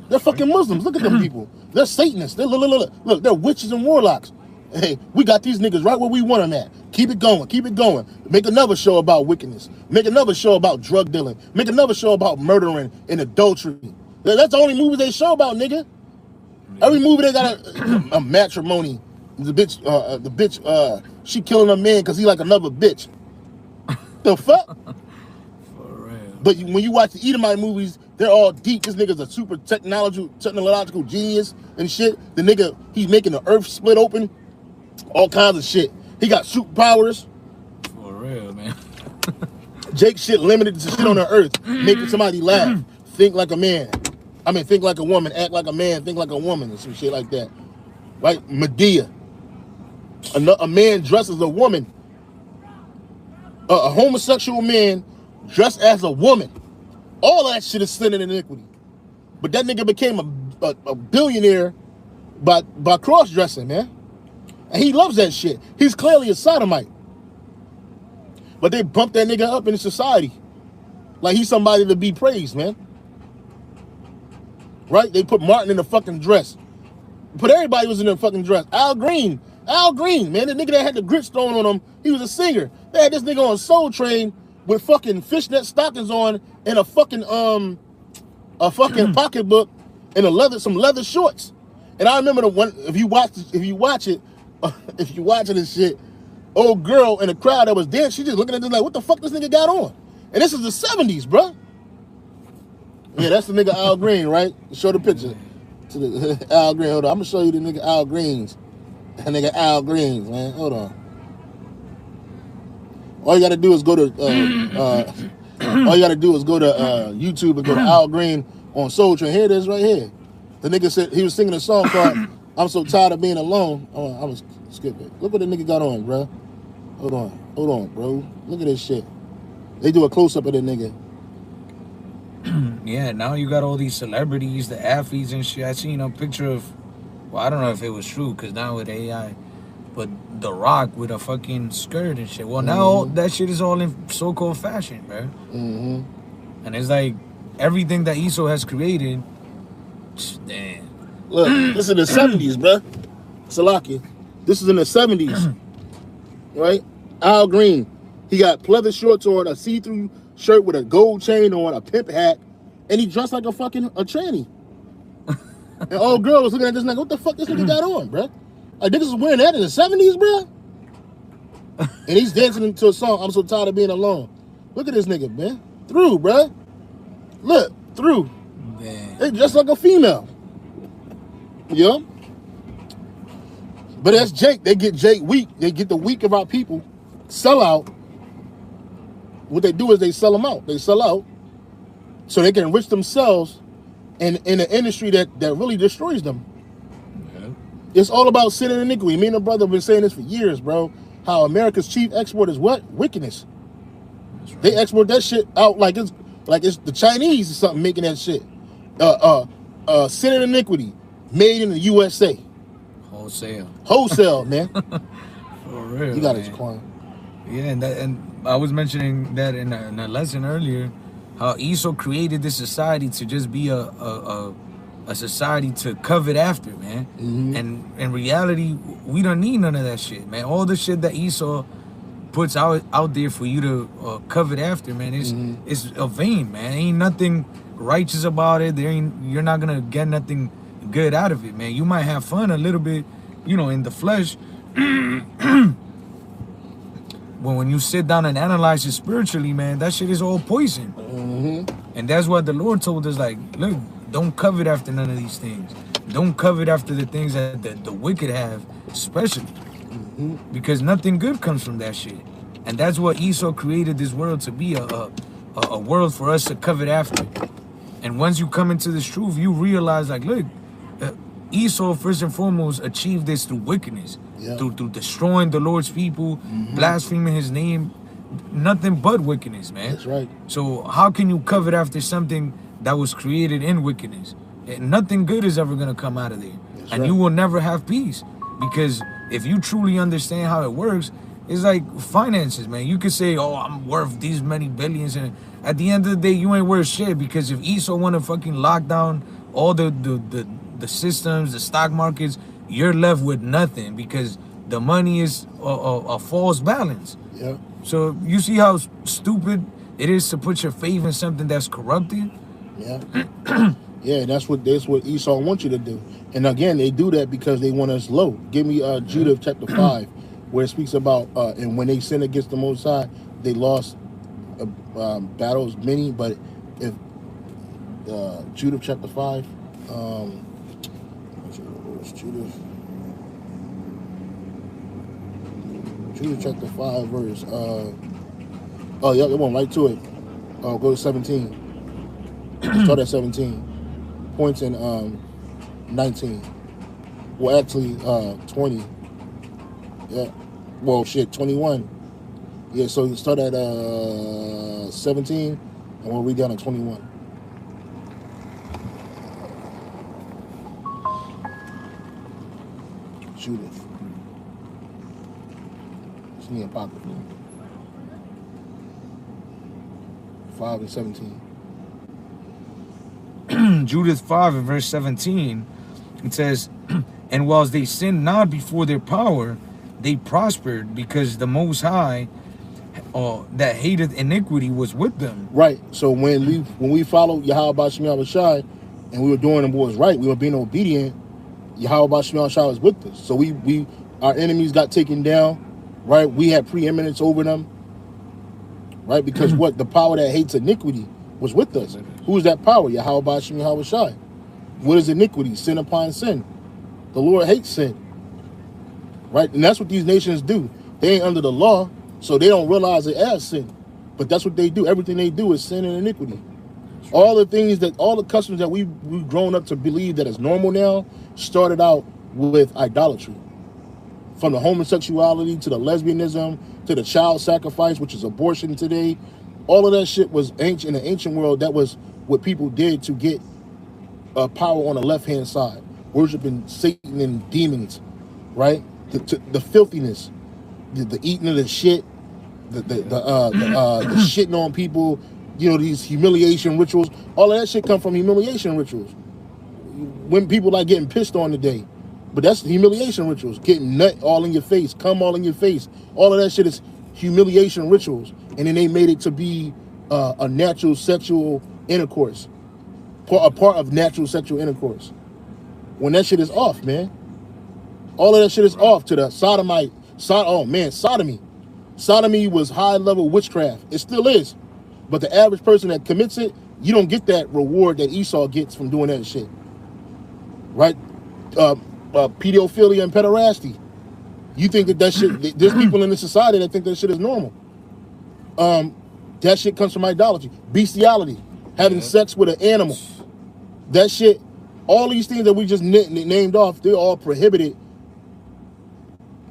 They're fucking Muslims. Look at them people. They're Satanists. Look, they're witches and warlocks. Hey, we got these niggas right where we want them at. Keep it going. Keep it going. Make another show about wickedness. Make another show about drug dealing. Make another show about murdering and adultery. That's the only movie they show about, nigga. Every movie they got a matrimony. The bitch, she killing a man because he like another bitch. The fuck? For real. But when you watch the Edomite movies, they're all deep. This nigga's a super technological genius and shit. The nigga, he's making the earth split open. All kinds of shit. He got superpowers. For real, man. Jake shit limited to shit on the earth. Making somebody laugh. Think like a man. I mean, think like a woman. Act like a man. Think like a woman. And some shit like that. Right? Medea. A man dressed as a woman. A homosexual man dressed as a woman. All that shit is sin and iniquity. But that nigga became a billionaire by cross-dressing, man. And he loves that shit. He's clearly a sodomite. But they bumped that nigga up in society. Like he's somebody to be praised, man. Right? They put Martin in the fucking dress. But everybody was in the fucking dress. Al Green, man. The nigga that had the grits thrown on him, he was a singer. They had this nigga on Soul Train with fucking fishnet stockings on and a fucking pocketbook and some leather shorts. And I remember the one, if you watch it and shit, old girl in the crowd that was there, she just looking at this like, what the fuck this nigga got on? And this is the 70s, bruh. Yeah, that's the nigga Al Green, right? Show the picture to the Al Green. Hold on, I'm gonna show you the nigga Al Greens. That nigga Al Greens, man. Hold on. All you gotta do is go to YouTube and go to Al Green on Soul Train. Here it is, right here. The nigga said he was singing a song called "I'm So Tired of Being Alone." Oh, I'm gonna skip it. Look what the nigga got on, bro. Hold on, bro. Look at this shit. They do a close up of the nigga. Yeah, now you got all these celebrities, the athletes and shit. I seen a picture of, well, I don't know if it was true because now with AI, but The Rock with a fucking skirt and shit. Well, now that shit is all in so-called fashion, bro. Mm-hmm. And it's like everything that Esau has created. Damn. Look, this is the 70s, bro. Salaki. This is in the 70s, right? Al Green. He got pleather shorts on, a see-through shirt with a gold chain on, a pimp hat, and he dressed like a tranny. And old girl was looking at this nigga, what the fuck this nigga got on, bro? Like, niggas was wearing that in the 70s, bro? And he's dancing to a song, I'm so tired of being alone. Look at this nigga, man. Through, bro. Look, through. Man. They dressed like a female. Yeah? But that's Jake. They get Jake weak. They get the weak of our people. Sell out. What they do is they sell them out. They sell out so they can enrich themselves in an industry that really destroys them. Yeah. It's all about sin and iniquity. Me and the brother have been saying this for years, bro. How America's chief export is what? Wickedness. Right. They export that shit out like it's the Chinese or something making that shit. Sin and iniquity made in the USA. Wholesale, man. For real. You got his coin. Yeah, and I was mentioning that in a lesson earlier, how Esau created this society to just be a society to covet after, man. Mm-hmm. And in reality, we don't need none of that shit, man. All the shit that Esau puts out there for you to covet after, man, it's a vain, man. Ain't nothing righteous about it. You're not gonna get nothing good out of it, man. You might have fun a little bit, in the flesh. But when you sit down and analyze it spiritually, man, that shit is all poison. Mm-hmm. And that's what the Lord told us, like, look, don't covet after none of these things. Don't covet after the things that the wicked have, especially. Mm-hmm. Because nothing good comes from that shit. And that's what Esau created this world to be, a world for us to covet after. And once you come into this truth, you realize, like, look, Esau, first and foremost, achieved this through wickedness, through destroying the Lord's people, blaspheming his name, nothing but wickedness, man. That's right. So how can you covet after something that was created in wickedness? Nothing good is ever going to come out of there. That's and right. You will never have peace. Because if you truly understand how it works, It's like finances, man. You could say, oh, I'm worth these many billions, and at the end of the day, you ain't worth shit, because if Esau want to fucking lock down all the systems, the stock markets, you're left with nothing, because the money is a false balance. Yeah. So you see how stupid it is to put your faith in something that's corrupted? Yeah. Yeah, that's what Esau wants you to do. And again, they do that because they want us low. Give me Judah chapter 5, where it speaks about, and when they sinned against the Most High, they lost battles many. But if Judah chapter 5, Judah chapter 5 verse, oh yeah, it went right to it. Oh, go to 17. Start at 17. Points in 19. Well, actually 20. Yeah. Well, shit, 21. Yeah, so you start at 17, and we'll read down to 21. Judith. It's in the Apocrypha. 5 and 17. Judith 5 and verse 17, it says, and whilst they sinned not before their power, they prospered, because the Most High that hateth iniquity was with them. Right. So when we followed Yahweh Bashim Yahushai, and we were doing what was right, we were being obedient, Yahweh Bashim Yahushai was with us. So our enemies got taken down, right? We had preeminence over them, right? Because what? The power that hates iniquity was with us. Who is that power? Yahweh Bashim Yahushai. What is iniquity? Sin upon sin. The Lord hates sin, right? And that's what these nations do. They ain't under the law, so they don't realize it as sin. But that's what they do. Everything they do is sin and iniquity. All the customs that we've grown up to believe that is normal now started out with idolatry. From the homosexuality to the lesbianism to the child sacrifice, which is abortion today. All of that shit was ancient. In the ancient world, that was what people did to get power on the left-hand side. Worshiping Satan and demons, right? The filthiness, the eating of the shit, the shitting on people, you know, these humiliation rituals. All of that shit come from humiliation rituals. When people like getting pissed on today, but that's humiliation rituals. Getting nut all in your face, cum all in your face. All of that shit is humiliation rituals. And then they made it to be a natural sexual intercourse, a part of natural sexual intercourse. When that shit is off, man. All of that shit is off to the sodomite. Oh man, sodomy. Sodomy was high-level witchcraft. It still is. But the average person that commits it, you don't get that reward that Esau gets from doing that shit. Right? Pedophilia and pederasty. You think that shit, there's people in the society that think that shit is normal. That shit comes from idolatry. Bestiality. Having sex with an animal. That shit, all these things that we just named off, they're all prohibited.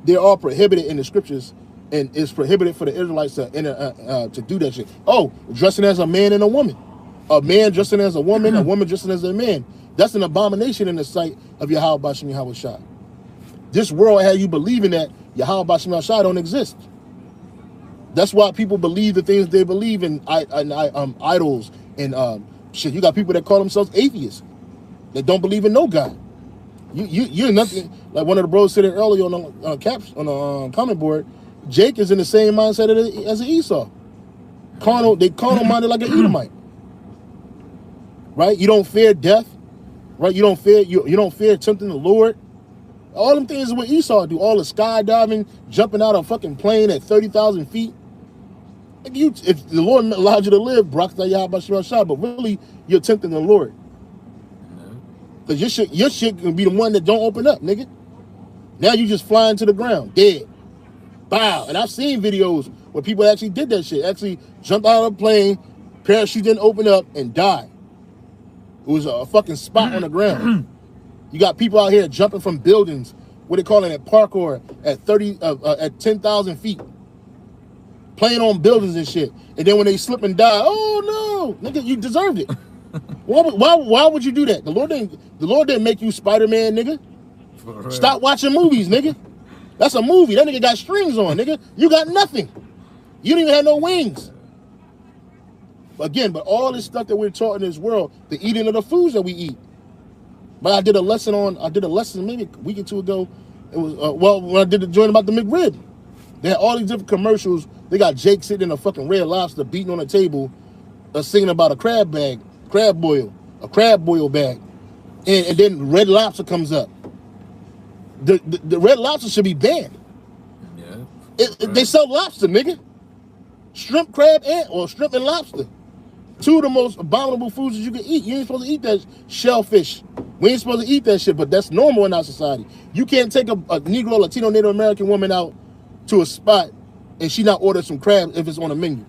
They're all prohibited in the scriptures, and it's prohibited for the Israelites to do that shit. Oh, dressing as a man and a woman. A man dressing as a woman dressing as a man. That's an abomination in the sight of Yahweh Bashim Yahushai. This world had you believing that Yahweh Bashim Yahushai don't exist. That's why people believe the things they believe in, idols and shit. You got people that call themselves atheists that don't believe in no God. You're nothing. Like one of the bros said it earlier on the comment board. Jake is in the same mindset as an Esau. They carnal minded like an Edomite. Right? You don't fear death. Right? You don't fear tempting the Lord. All them things is what Esau do. All the skydiving, jumping out of a fucking plane at 30,000 feet. If the Lord allowed you to live, but really you're tempting the Lord. Because your shit can be the one that don't open up, nigga. Now you just flying to the ground, dead. Bow. And I've seen videos where people actually did that shit. Actually jumped out of a plane, parachute didn't open up, and died. It was a fucking spot on the ground. You got people out here jumping from buildings, what they call it, parkour, at 10,000 feet. Playing on buildings and shit. And then when they slip and die, oh no, nigga, you deserved it. Why would you do that? The Lord didn't make you Spider-Man, nigga. Stop watching movies, nigga. That's a movie. That nigga got strings on, nigga. You got nothing. You don't even have no wings. Again, but all this stuff that we're taught in this world, the eating of the foods that we eat. But I did a lesson maybe a week or two ago. It was, when I did the joint about the McRib. They had all these different commercials. They got Jake sitting in a fucking Red Lobster beating on a table, singing about a crab boil bag. And then Red Lobster comes up. The Red Lobster should be banned. Yeah. They sell lobster, nigga. Shrimp, crab, shrimp and lobster. Two of the most abominable foods that you can eat. You ain't supposed to eat that shellfish. We ain't supposed to eat that shit, but that's normal in our society. You can't take a Negro, Latino, Native American woman out to a spot and she not order some crab if it's on a menu.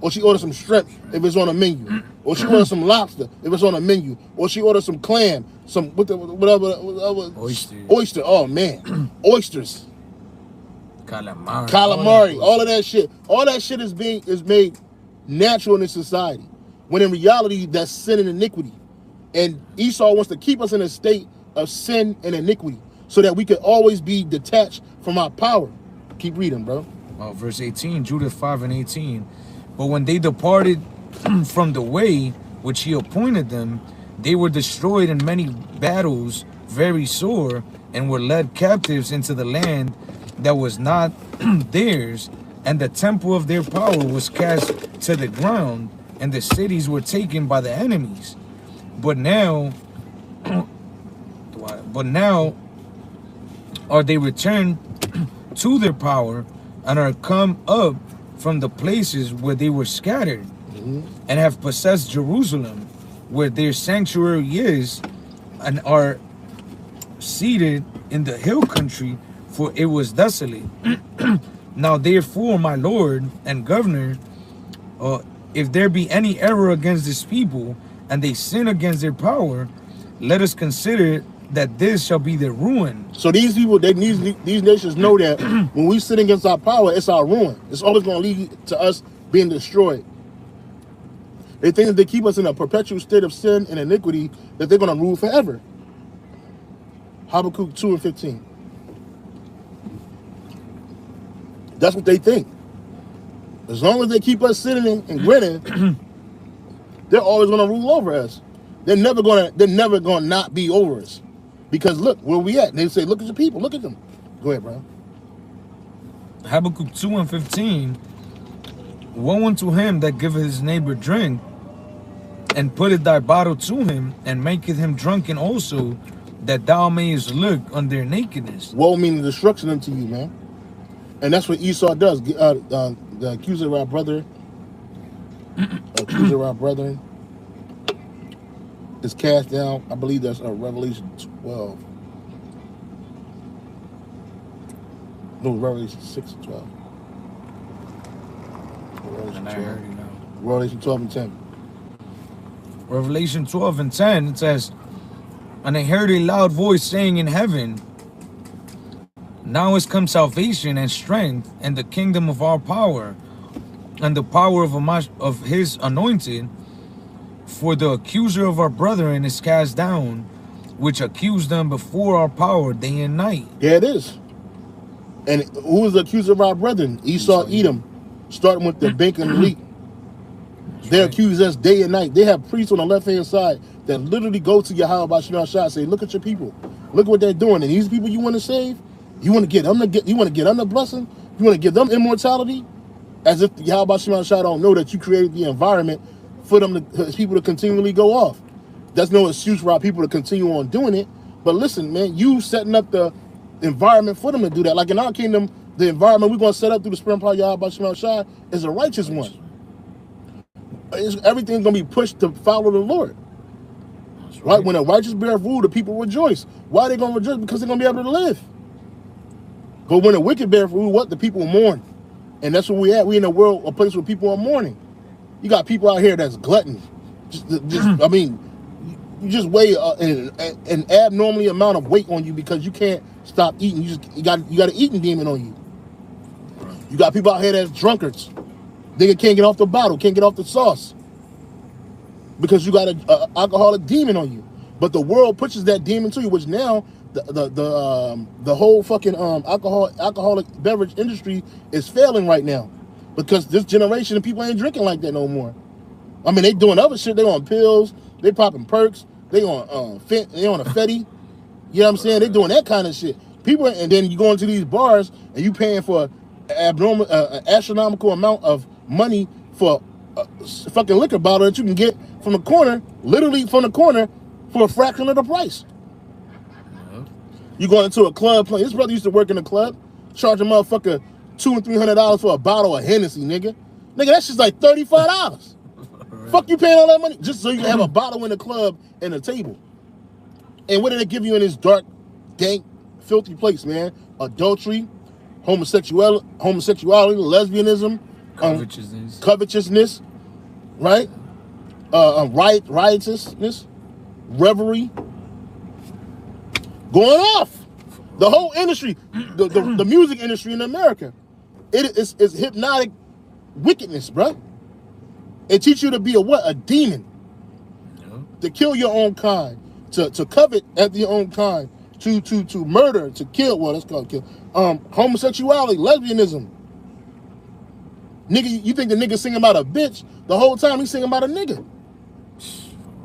Or she orders some shrimp if it's on a menu. Or she orders some lobster if it's on a menu. Or she orders some clam, whatever. Oyster. Oh man. Oysters. Calamari. All of that shit. All that shit is made natural in this society. When in reality, that's sin and iniquity. And Esau wants to keep us in a state of sin and iniquity so that we can always be detached from our power. Keep reading, bro. Verse 18, Judah 5 and 18. But when they departed from the way which he appointed them, they were destroyed in many battles, very sore, and were led captives into the land that was not theirs, and the temple of their power was cast to the ground, and the cities were taken by the enemies. But now are they returned to their power, and are come up from the places where they were scattered, and have possessed Jerusalem, where their sanctuary is, and are seated in the hill country, for it was desolate. Now therefore, my Lord and Governor, if there be any error against this people, and they sin against their power, let us consider that this shall be their ruin. So these people, these nations know that when we sin against our power, it's our ruin. It's always going to lead to us being destroyed. They think that they keep us in a perpetual state of sin and iniquity, that they're going to rule forever. Habakkuk 2 and 15. That's what they think. As long as they keep us sitting and grinning, they're always going to rule over us. They're never going to not be over us. Because look where we at. They say, look at the people, look at them. Go ahead, bro. Habakkuk 2 and 15. Woe unto him that giveth his neighbor drink, and putteth thy bottle to him, and maketh him drunken also, that thou mayest look on their nakedness. Woe meaning destruction unto you, man. And that's what Esau does. The accuser of our brother, is cast down. I believe that's Revelation 12. No, Revelation 6 and 12. Revelation 12 and 10. Revelation 12 and 10, it says, and I heard a loud voice saying in heaven, now is come salvation and strength, and the kingdom of our power, and the power of his anointed. For the accuser of our brethren is cast down, which accused them before our power day and night. Yeah, it is. And who is the accuser of our brethren? Esau, Edom, starting with the bank and the wheat. They accuse us day and night. They have priests on the left-hand side that literally go to Yahweh and say, look at your people. Look what they're doing. And these people you want to save, you want to get them the blessing, you want to give them immortality, as if Yahweh don't know that you created the environment for people to continually go off. There's no excuse for our people to continue on doing it. But listen, man, you setting up the environment for them to do that. Like in our kingdom, the environment we're going to set up through the Spirit of Yahweh is a righteous one. Everything's going to be pushed to follow the Lord. Right? When a righteous bear rule, the people rejoice. Why are they going to rejoice? Because they're going to be able to live. But when a wicked bear rule, what? The people mourn. And that's where we at. We in a world, a place where people are mourning. You got people out here that's glutton. I mean, you just weigh an abnormally amount of weight on you because you can't stop eating. You got an eating demon on you. You got people out here that's drunkards. They can't get off the bottle, can't get off the sauce because you got an alcoholic demon on you. But the world pushes that demon to you, which now the whole fucking alcoholic beverage industry is failing right now because this generation of people ain't drinking like that no more. I mean, they doing other shit. They on pills. They popping perks. They on a Fetty. You know what I'm saying? They doing that kind of shit. People, and then you go into these bars and you paying for an astronomical amount of money for a fucking liquor bottle that you can get from the corner, literally from the corner, for a fraction of the price. You going into a club playing. This brother used to work in a club, charge a motherfucker $200 and $300 for a bottle of Hennessy, nigga. Nigga, that shit's like $35. Fuck you paying all that money just so you can have a bottle in the club and a table. And what did they give you in this dark, dank, filthy place, man? Adultery, homosexuality, lesbianism, covetousness, right? Riotousness, revelry, going off. The whole industry, the music industry in America, it's hypnotic wickedness, bro. It teaches you to be a demon, to kill your own kind, to covet after your own kind, to murder, to kill. Well, that's called kill. Homosexuality, lesbianism. Nigga, you think the nigga singing about a bitch? The whole time he's singing about a nigga.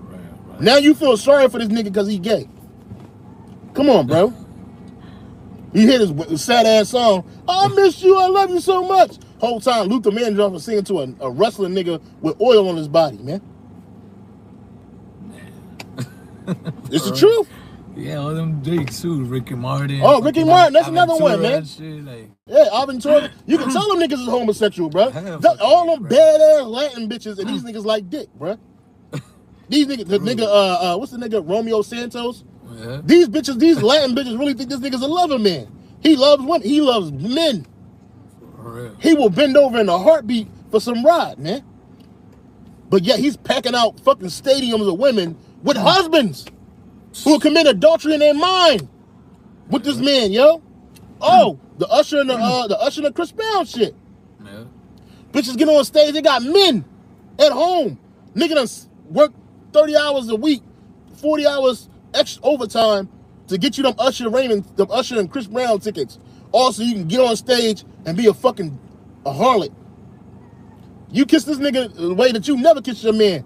Right. Now you feel sorry for this nigga because he gay. Come on, bro. You hear this sad ass song. Oh, I miss you. I love you so much. Whole time Luther Vandross was singing to a wrestling nigga with oil on his body, man. It's the truth. Yeah, all them Jakes too, Ricky Martin. Oh, Ricky Martin, that's another one, man. Shit, like. Yeah, Alvin Torres. You can tell them niggas is homosexual, bro. All them badass Latin bitches and these niggas like dick, bro. These niggas, the nigga, what's the nigga, Romeo Santos? Yeah. These bitches, these Latin bitches really think this nigga's a lover man. He loves women. He loves men. He will bend over in a heartbeat for some ride, man. But yet he's packing out fucking stadiums of women with husbands who will commit adultery in their mind with this man, yo. Oh, the Usher and the Chris Brown shit. Yeah. Bitches get on stage, they got men at home. Nigga done work 30 hours a week, 40 hours extra overtime to get you them Usher and Chris Brown tickets. Also, you can get on stage and be a harlot. You kiss this nigga the way that you never kiss your man.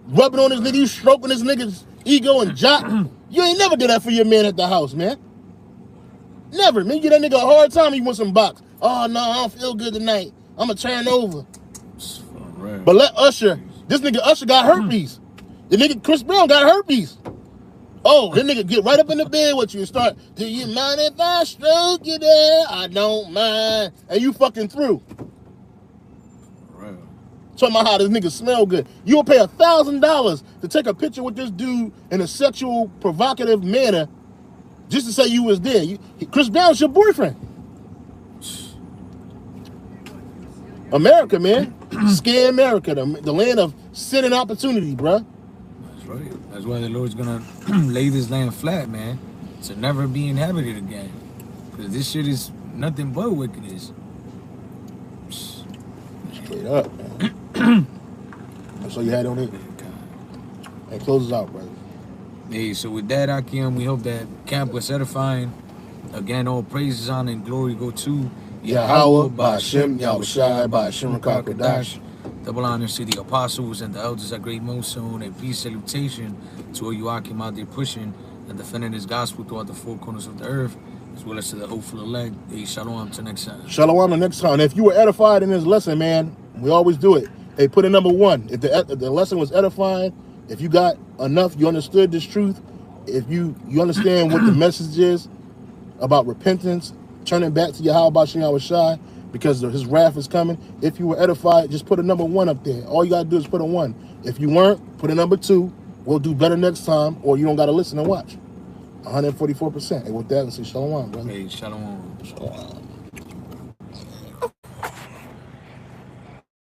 Rubbing on this nigga, you stroking this nigga's ego and jock. You ain't never did that for your man at the house, man. Never. Man, you get that nigga a hard time, he want some box. Oh, no, I don't feel good tonight. I'm going to turn over. But let Usher, this nigga Usher got herpes. The nigga Chris Brown got herpes. Oh, that nigga get right up in the bed with you and start, do you mind if I stroke you there? I don't mind. And you fucking through. Talking about how this nigga smell good. You'll pay $1,000 to take a picture with this dude in a sexual, provocative manner just to say you was there. Chris Brown's your boyfriend. America, man. Scare America, the land of sin and opportunity, bruh. That's right. That's why the Lord's gonna lay this land flat, man, to never be inhabited again. Because this shit is nothing but wickedness. Straight up, man. That's all you had on it. And close us out, brother. Hey, so with that, Akim, we hope that camp was edifying. Again, all praises, honor, and glory go to Yahweh, Ba'ashem, Yahushai, Ba'ashem, Rakakadash. Double honors to the apostles and the elders at Great Millstone, and peace salutation to all you Akim out there pushing and defending his gospel throughout the four corners of the earth, as well as to the hopeful elect. Hey, shalom till next time. Shalom till next time. If you were edified in this lesson, man, we always do it. Hey, put a number 1. If the lesson was edifying, if you got enough, you understood this truth, if you understand what the message is about repentance, turning back to Yahweh Ba'ashem Yahushai, because his wrath is coming. If you were edified, just put a number 1 up there. All you got to do is put a 1. If you weren't, put a number 2. We'll do better next time, or you don't got to listen and watch. 144%. And with that, let's say shalom, brother. Hey, shalom. Shalom.